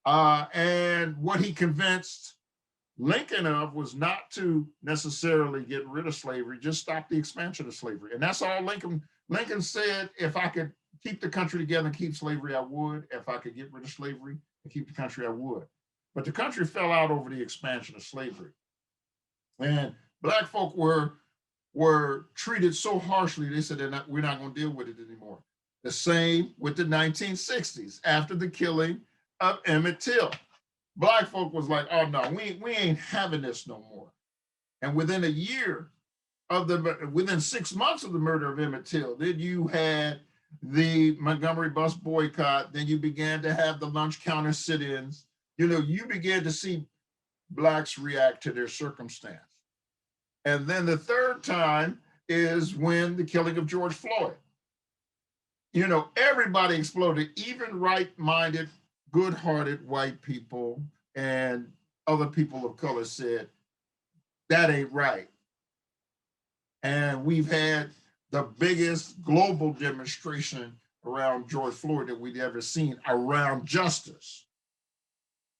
And what he convinced Lincoln of was not to necessarily get rid of slavery, just stop the expansion of slavery. And that's all Lincoln said, if I could keep the country together and keep slavery, I would. If I could get rid of slavery and keep the country, I would. But the country fell out over the expansion of slavery. And Black folk were treated so harshly, they said we're not going to deal with it anymore. The same with the 1960s, after the killing of Emmett Till. Black folk was like, oh no, we ain't having this no more. And within 6 months of the murder of Emmett Till, then you had the Montgomery bus boycott, then you began to have the lunch counter sit-ins. You know, you began to see Blacks react to their circumstance. And then the third time is when the killing of George Floyd. You know, everybody exploded, even right-minded, good-hearted white people and other people of color said, that ain't right. And we've had the biggest global demonstration around George Floyd that we'd ever seen around justice.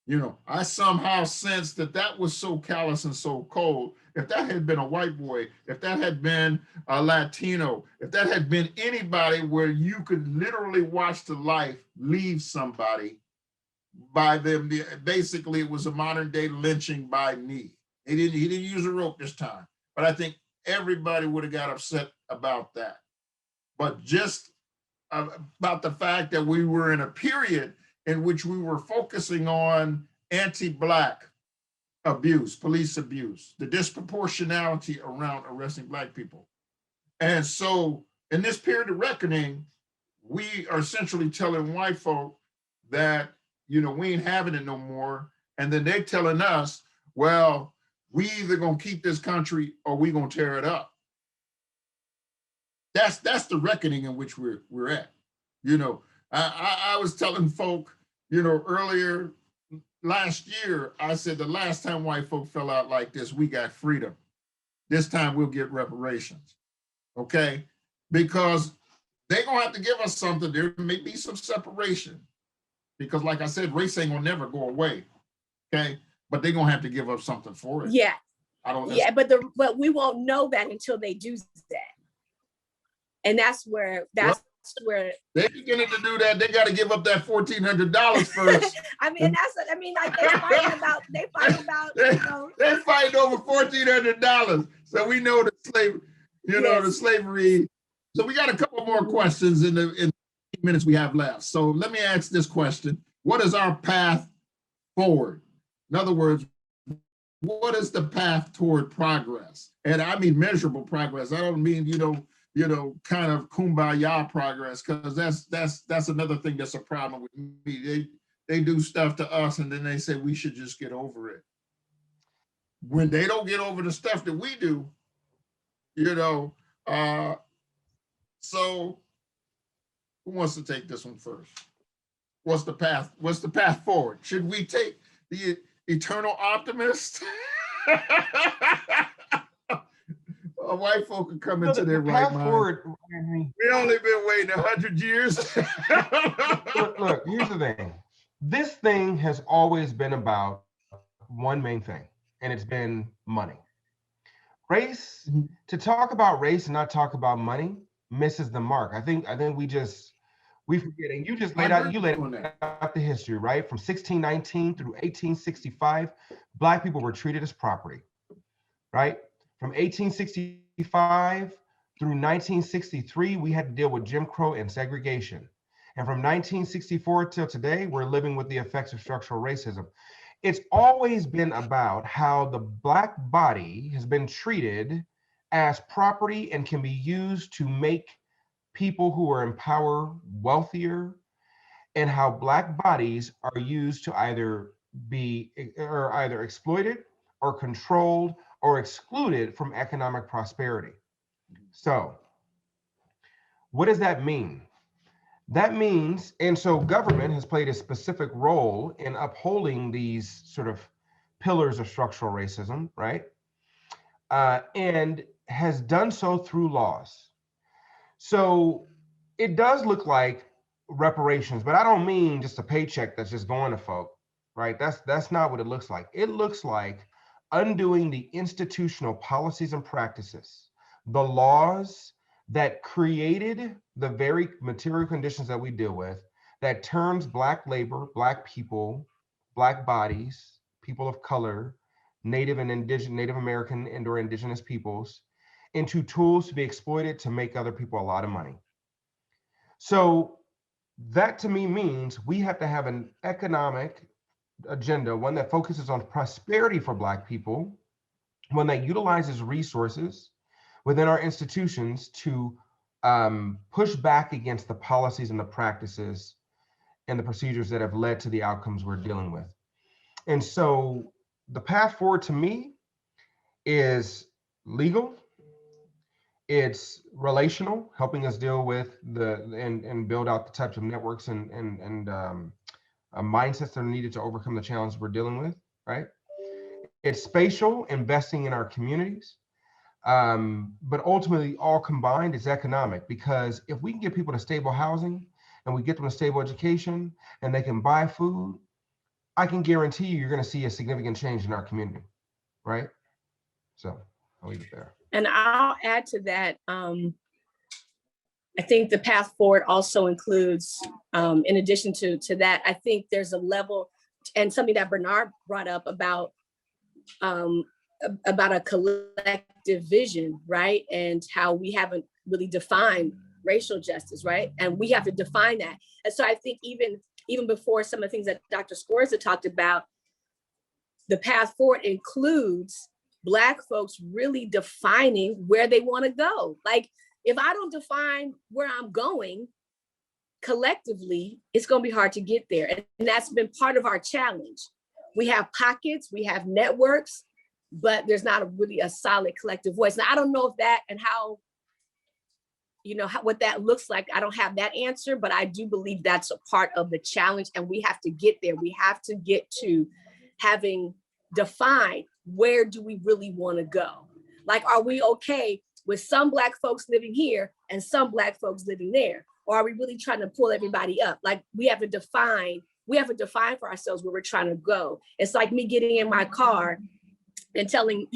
You know, I somehow sensed that was so callous and so cold. If that had been a white boy, if that had been a Latino, if that had been anybody where you could literally watch the life leave somebody by them, basically it was a modern day lynching by knee. He didn't use a rope this time, but I think everybody would have got upset about that. But just about the fact that we were in a period in which we were focusing on anti-Black abuse, police abuse, the disproportionality around arresting Black people. And so in this period of reckoning, we are essentially telling white folk that, you know, we ain't having it no more. And then they're telling us, well, we either gonna keep this country or we gonna tear it up. That's the reckoning in which we're at. You know, I was telling folk, you know, earlier last year, I said the last time white folk fell out like this, we got freedom. This time we'll get reparations, okay? Because they're gonna have to give us something. There may be some separation because like I said, race ain't gonna never go away, okay? but they're gonna have to give up something for it. Yeah, I don't. yeah, but we won't know that until they do that, and that's where they're beginning to do that. They got to give up that $1,400 first. I mean, like they're fighting about, they're fighting over $1,400. So we know the slave, the slavery. So we got a couple more questions in the minutes we have left. So let me ask this question: what is our path forward? In other words, what is the path toward progress? And I mean measurable progress. I don't mean kind of kumbaya progress, because that's another thing that's a problem with me. They do stuff to us and then they say we should just get over it. When they don't get over the stuff that we do, so who wants to take this one first? What's the path forward? Should we take the eternal optimist? White folk can come into their right mind. We only been waiting 100 years. look, here's the thing. This thing has always been about one main thing, and it's been money. Race, to talk about race and not talk about money misses the mark. I think we forget, and you laid out the history, right? From 1619 through 1865, Black people were treated as property, right? From 1865 through 1963, we had to deal with Jim Crow and segregation. And from 1964 till today, we're living with the effects of structural racism. It's always been about how the Black body has been treated as property and can be used to make people who are in power wealthier, and how Black bodies are used to either exploited or controlled or excluded from economic prosperity. So what does that mean? That means, and so government has played a specific role in upholding these sort of pillars of structural racism, right? And has done so through laws. So it does look like reparations, but I don't mean just a paycheck that's just going to folk, right? That's not what it looks like. It looks like undoing the institutional policies and practices, the laws that created the very material conditions that we deal with, that turns Black labor, Black people, Black bodies, people of color, Native American and or indigenous peoples, into tools to be exploited to make other people a lot of money. So that to me means we have to have an economic agenda, one that focuses on prosperity for Black people, one that utilizes resources within our institutions to push back against the policies and the practices and the procedures that have led to the outcomes we're dealing with. And so the path forward to me is legal, it's relational, helping us deal with and build out the types of networks and mindsets that are needed to overcome the challenges we're dealing with, right? It's spatial, investing in our communities. But ultimately, all combined is economic, because if we can get people to stable housing and we get them a stable education and they can buy food, I can guarantee you're going to see a significant change in our community, right? So I'll leave it there. And I'll add to that. I think the path forward also includes, in addition to that, I think there's a level, and something that Bernard brought up about a collective vision, right? And how we haven't really defined racial justice, right? And we have to define that. And so I think even before some of the things that Dr. Scorza talked about, the path forward includes Black folks really defining where they want to go. Like, if I don't define where I'm going collectively, it's going to be hard to get there. And that's been part of our challenge. We have pockets, we have networks, but there's not really a solid collective voice. Now, I don't know if that and how, what that looks like. I don't have that answer, but I do believe that's a part of the challenge, and we have to get there. We have to get to having defined, where do we really want to go? Like, are we okay with some Black folks living here and some Black folks living there? Or are we really trying to pull everybody up? Like, we have to define we have to define for ourselves where we're trying to go. It's like me getting in my car and telling,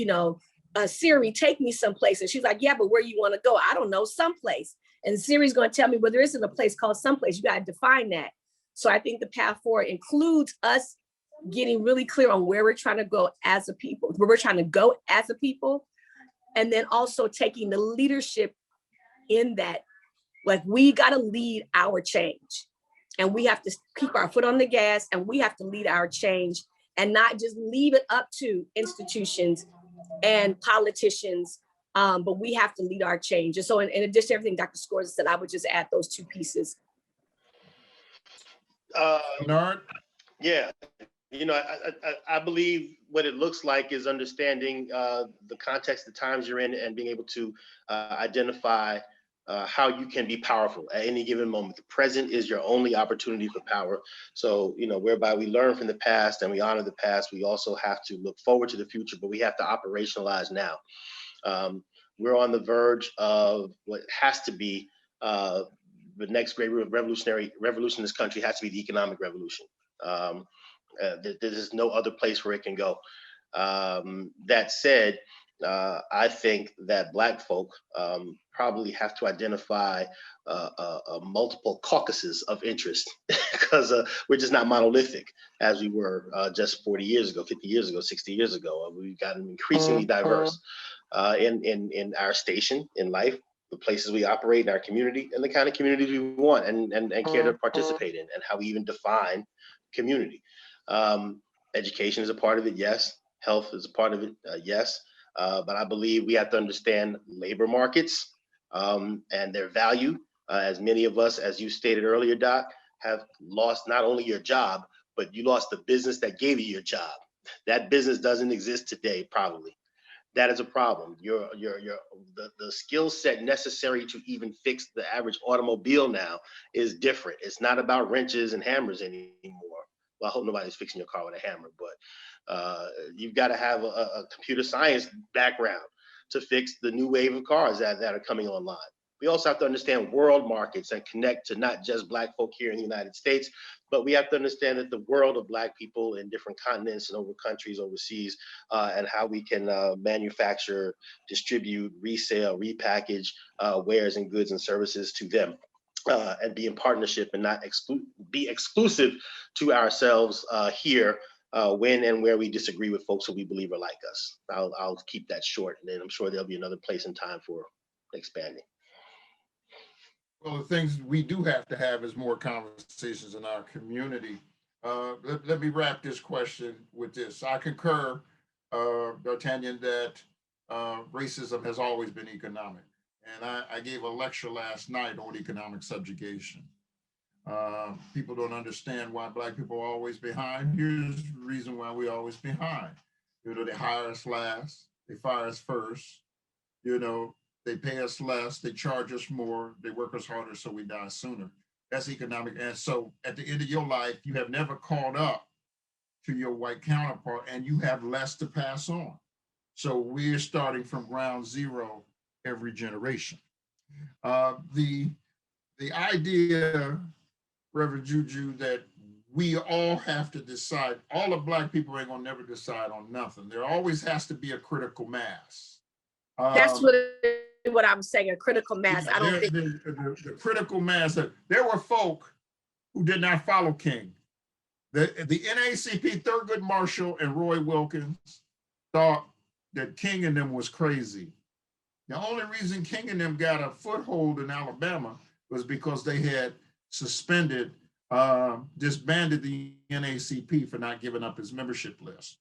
Siri, take me someplace. And she's like, yeah, but where you want to go? I don't know, someplace. And Siri's going to tell me, well, there isn't a place called someplace. You got to define that. So I think the path forward includes us getting really clear on where we're trying to go as a people, and then also taking the leadership in that. Like, we got to lead our change, and we have to keep our foot on the gas, and we have to lead our change and not just leave it up to institutions and politicians, but we have to lead our change. And so in addition to everything Dr. Scores said, I would just add those two pieces. Bernard? Yeah, I believe what it looks like is understanding the context, the times you're in, and being able to identify how you can be powerful at any given moment. The present is your only opportunity for power. So, whereby we learn from the past and we honor the past, we also have to look forward to the future, but we have to operationalize now. We're on the verge of what has to be the next great revolution in this country has to be the economic revolution. There's no other place where it can go. That said, I think that Black folk probably have to identify multiple caucuses of interest because we're just not monolithic as we were just 40 years ago, 50 years ago, 60 years ago. We've gotten increasingly diverse in our station in life, the places we operate in our community, and the kind of communities we want and care to participate in, and how we even define community. Education is a part of it, yes. Health is a part of it, yes. But I believe we have to understand labor markets and their value. As many of us, as you stated earlier, Doc, have lost not only your job, but you lost the business that gave you your job. That business doesn't exist today, probably. That is a problem. The skill set necessary to even fix the average automobile now is different. It's not about wrenches and hammers anymore. Well, I hope nobody's fixing your car with a hammer, but you've got to have a computer science background to fix the new wave of cars that are coming online. We also have to understand world markets and connect to not just Black folk here in the United States, but we have to understand that the world of Black people in different continents and over countries overseas, and how we can manufacture, distribute, resell, repackage wares and goods and services to them. And be in partnership and not be exclusive to ourselves here when and where we disagree with folks who we believe are like us. I'll keep that short, and then I'm sure there'll be another place and time for expanding. Well, the things we do have to have is more conversations in our community. Let me wrap this question with this. I concur, D'Artagnan, that racism has always been economic. And I gave a lecture last night on economic subjugation. People don't understand why Black people are always behind. Here's the reason why we're always behind. They hire us last, they fire us first, they pay us less, they charge us more, they work us harder, so we die sooner. That's economic. And so at the end of your life, you have never caught up to your white counterpart, and you have less to pass on. So we're starting from ground zero every generation. The idea, Reverend Juju, that we all have to decide, all the Black people ain't gonna never decide on nothing. There always has to be a critical mass. That's what I was saying, a critical mass. I don't think the critical mass. There were folk who did not follow King. The NAACP, Thurgood Marshall and Roy Wilkins thought that King and them was crazy. The only reason King and them got a foothold in Alabama was because they had disbanded the NAACP for not giving up his membership list,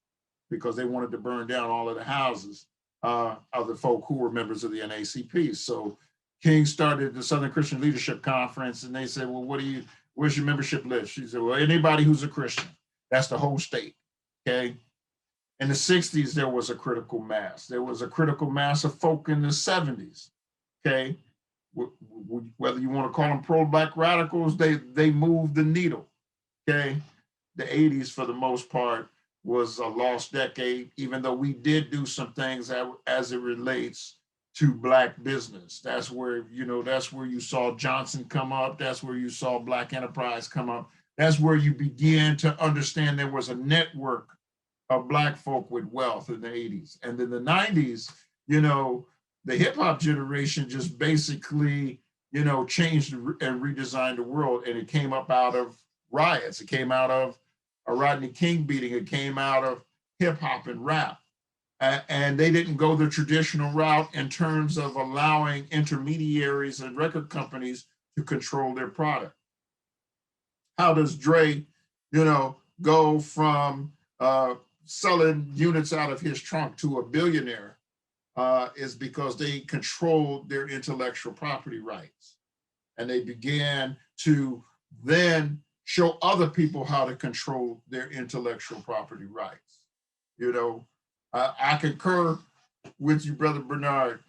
because they wanted to burn down all of the houses of the folk who were members of the NAACP. So King started the Southern Christian Leadership Conference, and they said, well, where's your membership list? She said, well, anybody who's a Christian. That's the whole state, okay? In the 60s, there was a critical mass. There was a critical mass of folk in the 70s, okay? Whether you want to call them pro-Black radicals, they moved the needle, okay? The 80s, for the most part, was a lost decade, even though we did do some things as it relates to Black business. That's where you saw Johnson come up. That's where you saw Black Enterprise come up. That's where you begin to understand there was a network of Black folk with wealth in the 80s. And in the 90s, you know, the hip hop generation just basically, you know, changed and redesigned the world. And it came up out of riots. It came out of a Rodney King beating. It came out of hip hop and rap. And they didn't go the traditional route in terms of allowing intermediaries and record companies to control their product. How does Dre, you know, go from selling units out of his trunk to a billionaire? Is because they controlled their intellectual property rights. And they began to then show other people how to control their intellectual property rights. You know, I concur with you, Brother Bernard.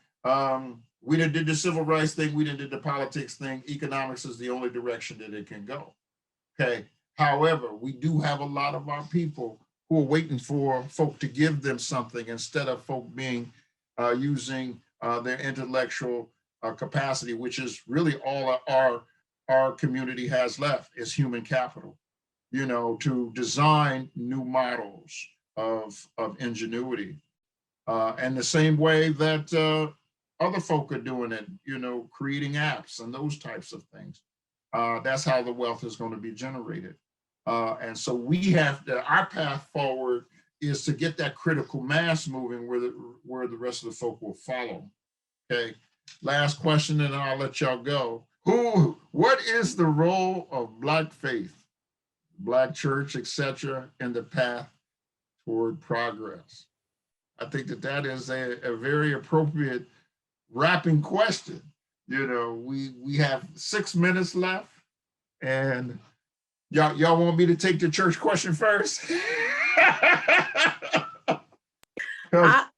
We done did the civil rights thing, we done did the politics thing. Economics is the only direction that it can go. Okay. However, we do have a lot of our people who are waiting for folk to give them something instead of folk being using their intellectual capacity, which is really all our community has left, is human capital, you know, to design new models of ingenuity. And the same way that other folk are doing it, you know, creating apps and those types of things. That's how the wealth is going to be generated. And so we have to, our path forward is to get that critical mass moving where the rest of the folk will follow. Okay, last question and I'll let y'all go. What is the role of Black faith, Black church, etc., in the path toward progress? I think that is a very appropriate wrapping question. You know, we have 6 minutes left, and y'all want me to take the church question first?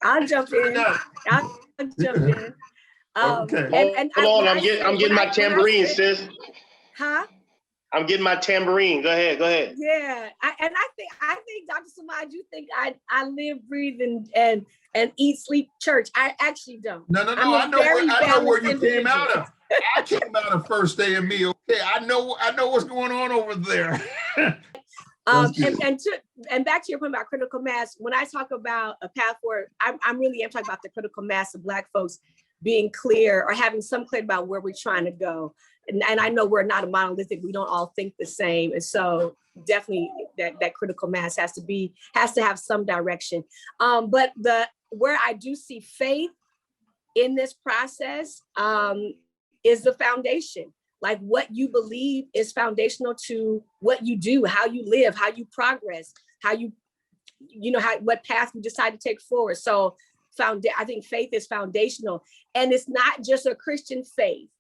I'll jump in. I'll jump in. Okay. Hold on, I'm getting my tambourine, sis. Huh? I'm getting my tambourine. Go ahead. Yeah, I think Dr. Samad, you think I live, breathe, and eat, sleep church. I actually don't. No. I know where you came out of. I came out of First AME. Okay, I know what's going on over there. And back to your point about critical mass. When I talk about a path forward, I'm really talking about the critical mass of Black folks being clear or having some clarity about where we're trying to go. And I know we're not a monolithic. We don't all think the same, and so definitely that critical mass has to have some direction. But where I do see faith in this process is the foundation. Like what you believe is foundational to what you do, how you live, how you progress, what path you decide to take forward. So I think faith is foundational, and it's not just a Christian faith.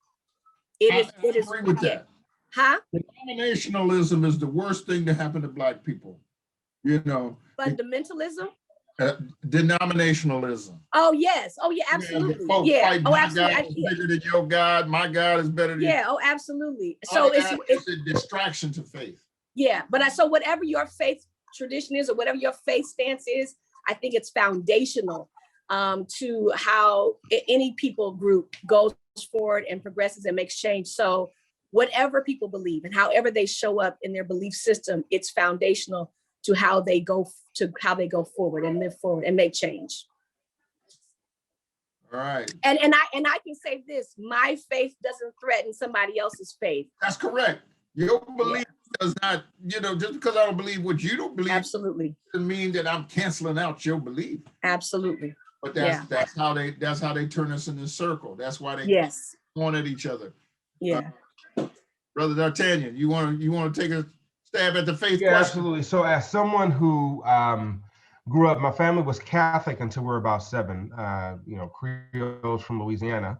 I agree with that. Huh? Denominationalism is the worst thing to happen to Black people. You know. Fundamentalism? Denominationalism. Oh yes. Oh yeah, absolutely. Yeah. Oh, absolutely. My God is bigger than your God. My God is better than. Yeah. Oh, absolutely. So it's a distraction to faith. Yeah, but so whatever your faith tradition is, or whatever your faith stance is, I think it's foundational to how any people group goes forward and progresses and makes change. So whatever people believe and however they show up in their belief system, it's foundational to how they go forward and live forward and make change. All right. And I can say this: my faith doesn't threaten somebody else's faith. That's correct. Your belief does not, just because I don't believe what you don't believe, absolutely, doesn't mean that I'm canceling out your belief. Absolutely. But that's how they turn us in this circle. That's why they point at each other. Yeah. Brother D'Artagnan, you want to take a stab at the faith question? Absolutely. So as someone who grew up, my family was Catholic until we were about 7, Creoles from Louisiana.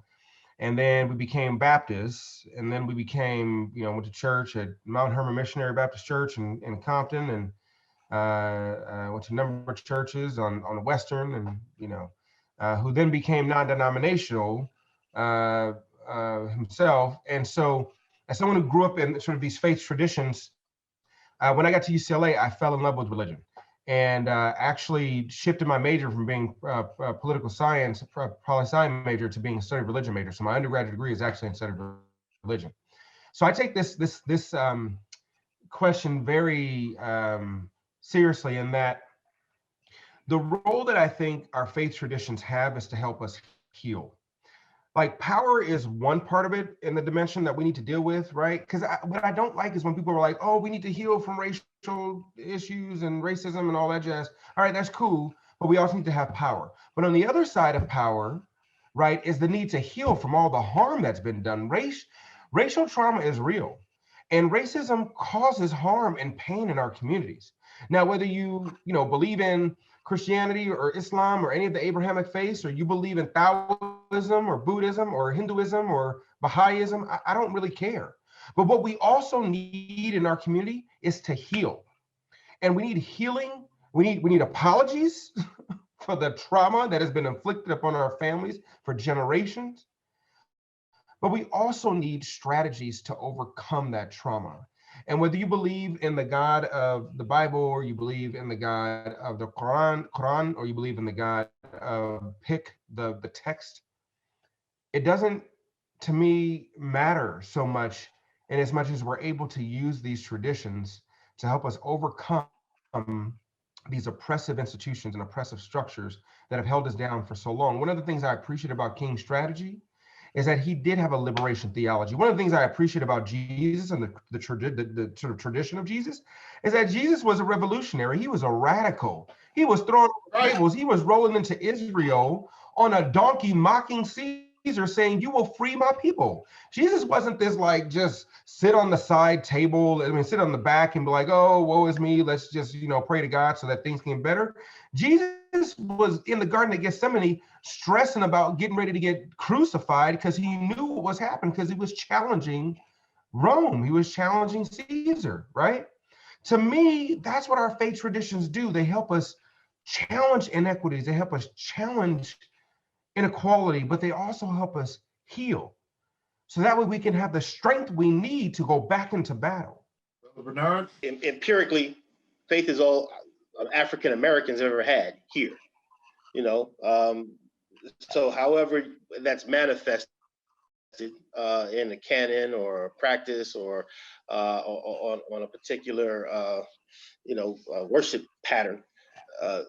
And then we became Baptists, and then we became, went to church at Mount Hermon Missionary Baptist Church in Compton, and went to a number of churches on the Western, and, who then became non-denominational himself. And so as someone who grew up in sort of these faith traditions, when I got to UCLA, I fell in love with religion, and actually shifted my major from being a political science, poli-sci major, to being a study of religion major. So my undergraduate degree is actually in study of religion. So I take this question very seriously, in that the role that I think our faith traditions have is to help us heal. Like, power is one part of it in the dimension that we need to deal with, right? Because what I don't like is when people are like, oh, we need to heal from racial issues and racism and all that jazz. All right, that's cool, but we also need to have power. But on the other side of power, right, is the need to heal from all the harm that's been done. Racial trauma is real, and racism causes harm and pain in our communities. Now, whether you believe in Christianity or Islam or any of the Abrahamic faiths, or you believe in Taoism or Buddhism or Hinduism or Baha'ism, I don't really care. But what we also need in our community is to heal. And we need healing. We need apologies for the trauma that has been inflicted upon our families for generations. But we also need strategies to overcome that trauma. And whether you believe in the God of the Bible, or you believe in the God of the Quran, or you believe in the God of pick the text, it doesn't, to me, matter so much, in as much as we're able to use these traditions to help us overcome these oppressive institutions and oppressive structures that have held us down for so long. One of the things I appreciate about King's strategy is that he did have a liberation theology. One of the things I appreciate about Jesus and the sort of tradition of Jesus is that Jesus was a revolutionary. He was a radical. He was throwing tables. He was rolling into Israel on a donkey, mocking Caesar, saying, "You will free my people." Jesus wasn't this like just sit on the side table, sit on the back and be like, "Oh, woe is me. Let's just pray to God so that things get better." Jesus was in the Garden of Gethsemane stressing about getting ready to get crucified because he knew what was happening, because he was challenging Rome. He was challenging Caesar, right? To me, that's what our faith traditions do. They help us challenge inequities. They help us challenge inequality, but they also help us heal. So that way we can have the strength we need to go back into battle. Brother Bernard? Empirically, faith is all African Americans ever had here. So however that's manifested in a canon or a practice or on a particular worship pattern,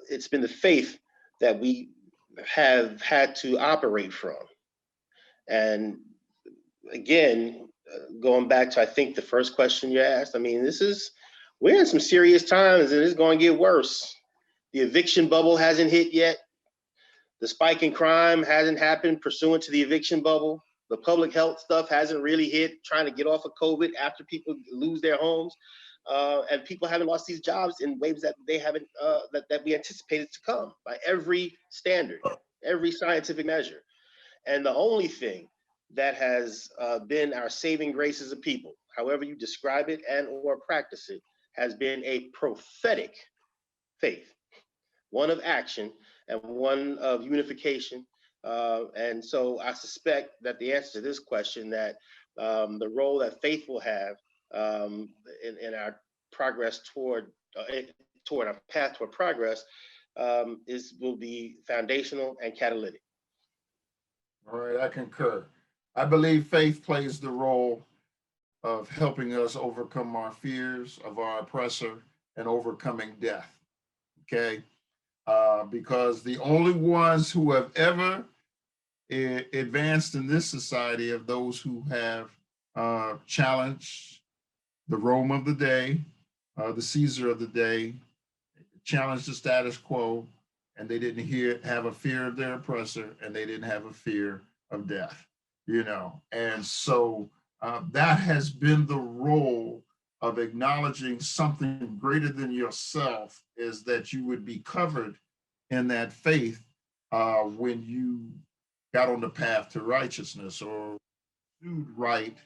it's been the faith that we have had to operate from. And again, going back to, I think, the first question you asked, we're in some serious times, and it's going to get worse. The eviction bubble hasn't hit yet. The spike in crime hasn't happened pursuant to the eviction bubble. The public health stuff hasn't really hit, trying to get off of COVID after people lose their homes. And people haven't lost these jobs in waves that they haven't, that we anticipated to come by every standard, every scientific measure. And the only thing that has been our saving grace as a people, however you describe it and or practice it, has been a prophetic faith, one of action and one of unification. And so I suspect that the answer to this question, that the role that faith will have in our progress toward our path toward progress will be foundational and catalytic. All right, I concur. I believe faith plays the role of helping us overcome our fears of our oppressor and overcoming death, okay? Because the only ones who have ever advanced in this society are those who have challenged the Rome of the day, the Caesar of the day, challenged the status quo, and they didn't have a fear of their oppressor, and they didn't have a fear of death, And so that has been the role of acknowledging something greater than yourself, is that you would be covered in that faith when you got on the path to righteousness or do right,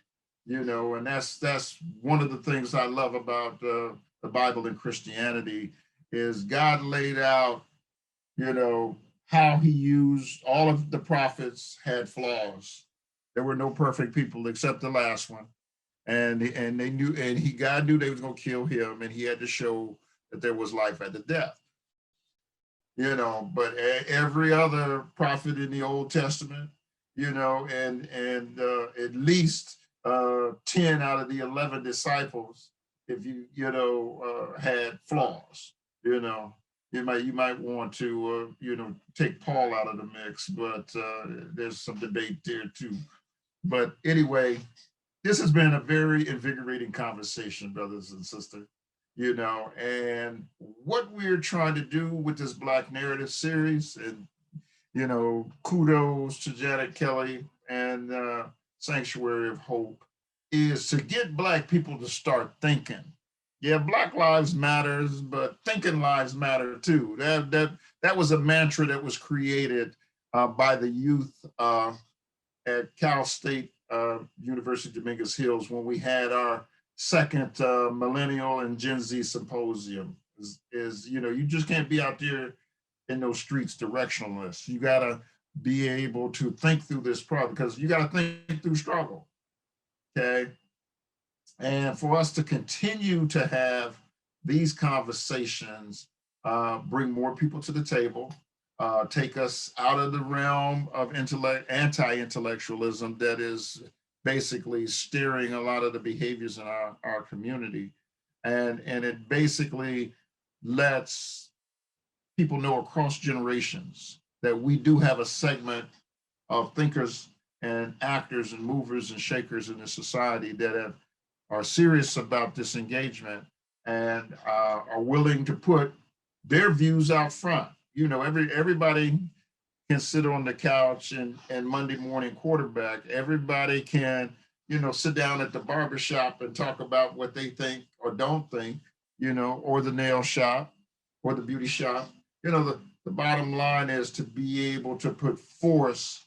and that's one of the things I love about the Bible and Christianity, is God laid out, how he used all of the prophets had flaws. There were no perfect people except the last one. And they knew, and God knew they was going to kill him, and he had to show that there was life after death. But every other prophet in the Old Testament, and at least 10 out of the 11 disciples if you had flaws, you might want to take Paul out of the mix, but there's some debate there too. But anyway, this has been a very invigorating conversation, brothers and sisters. And what we're trying to do with this Black Narrative series, and kudos to Janet Kelly and Sanctuary of Hope, is to get Black people to start thinking. Yeah, Black Lives Matters, but thinking lives matter too. That was a mantra that was created by the youth at Cal State University Dominguez Hills when we had our second Millennial and Gen Z Symposium. You just can't be out there in those streets directionless. You gotta be able to think through this problem, because you gotta think through struggle, okay? And for us to continue to have these conversations, bring more people to the table, take us out of the realm of anti-intellectualism that is basically steering a lot of the behaviors in our community. And it basically lets people know across generations that we do have a segment of thinkers and actors and movers and shakers in the society that are serious about this engagement and are willing to put their views out front. Everybody can sit on the couch and Monday morning quarterback. Everybody can, sit down at the barbershop and talk about what they think or don't think, or the nail shop or the beauty shop. The bottom line is to be able to put force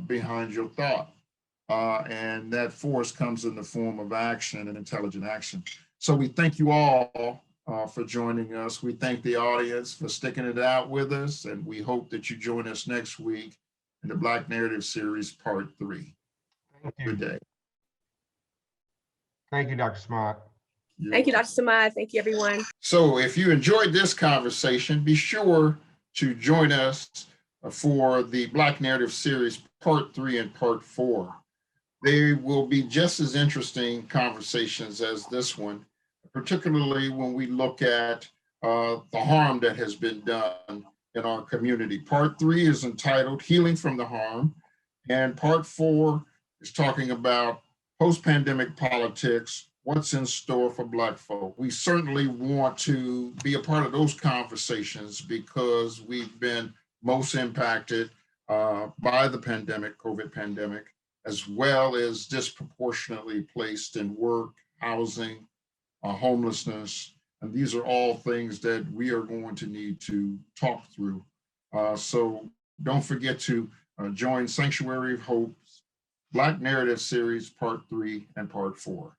behind your thought. And that force comes in the form of action and intelligent action. So we thank you all for joining us. We thank the audience for sticking it out with us, and we hope that you join us next week in the Black Narrative Series Part 3. Thank you. Good day. Thank you, Dr. Smart. Thank you, Dr. Samad. Thank you, everyone. So if you enjoyed this conversation, be sure to join us for the Black Narrative Series Part 3 and Part 4. They will be just as interesting conversations as this one, particularly when we look at the harm that has been done in our community. Part 3 is entitled Healing from the Harm, and Part 4 is talking about post-pandemic politics, what's in store for Black folk. We certainly want to be a part of those conversations because we've been most impacted by the pandemic, COVID pandemic, as well as disproportionately placed in work, housing, homelessness. And these are all things that we are going to need to talk through. So don't forget to join Sanctuary of Hope's Black Narrative Series Part 3 and Part 4.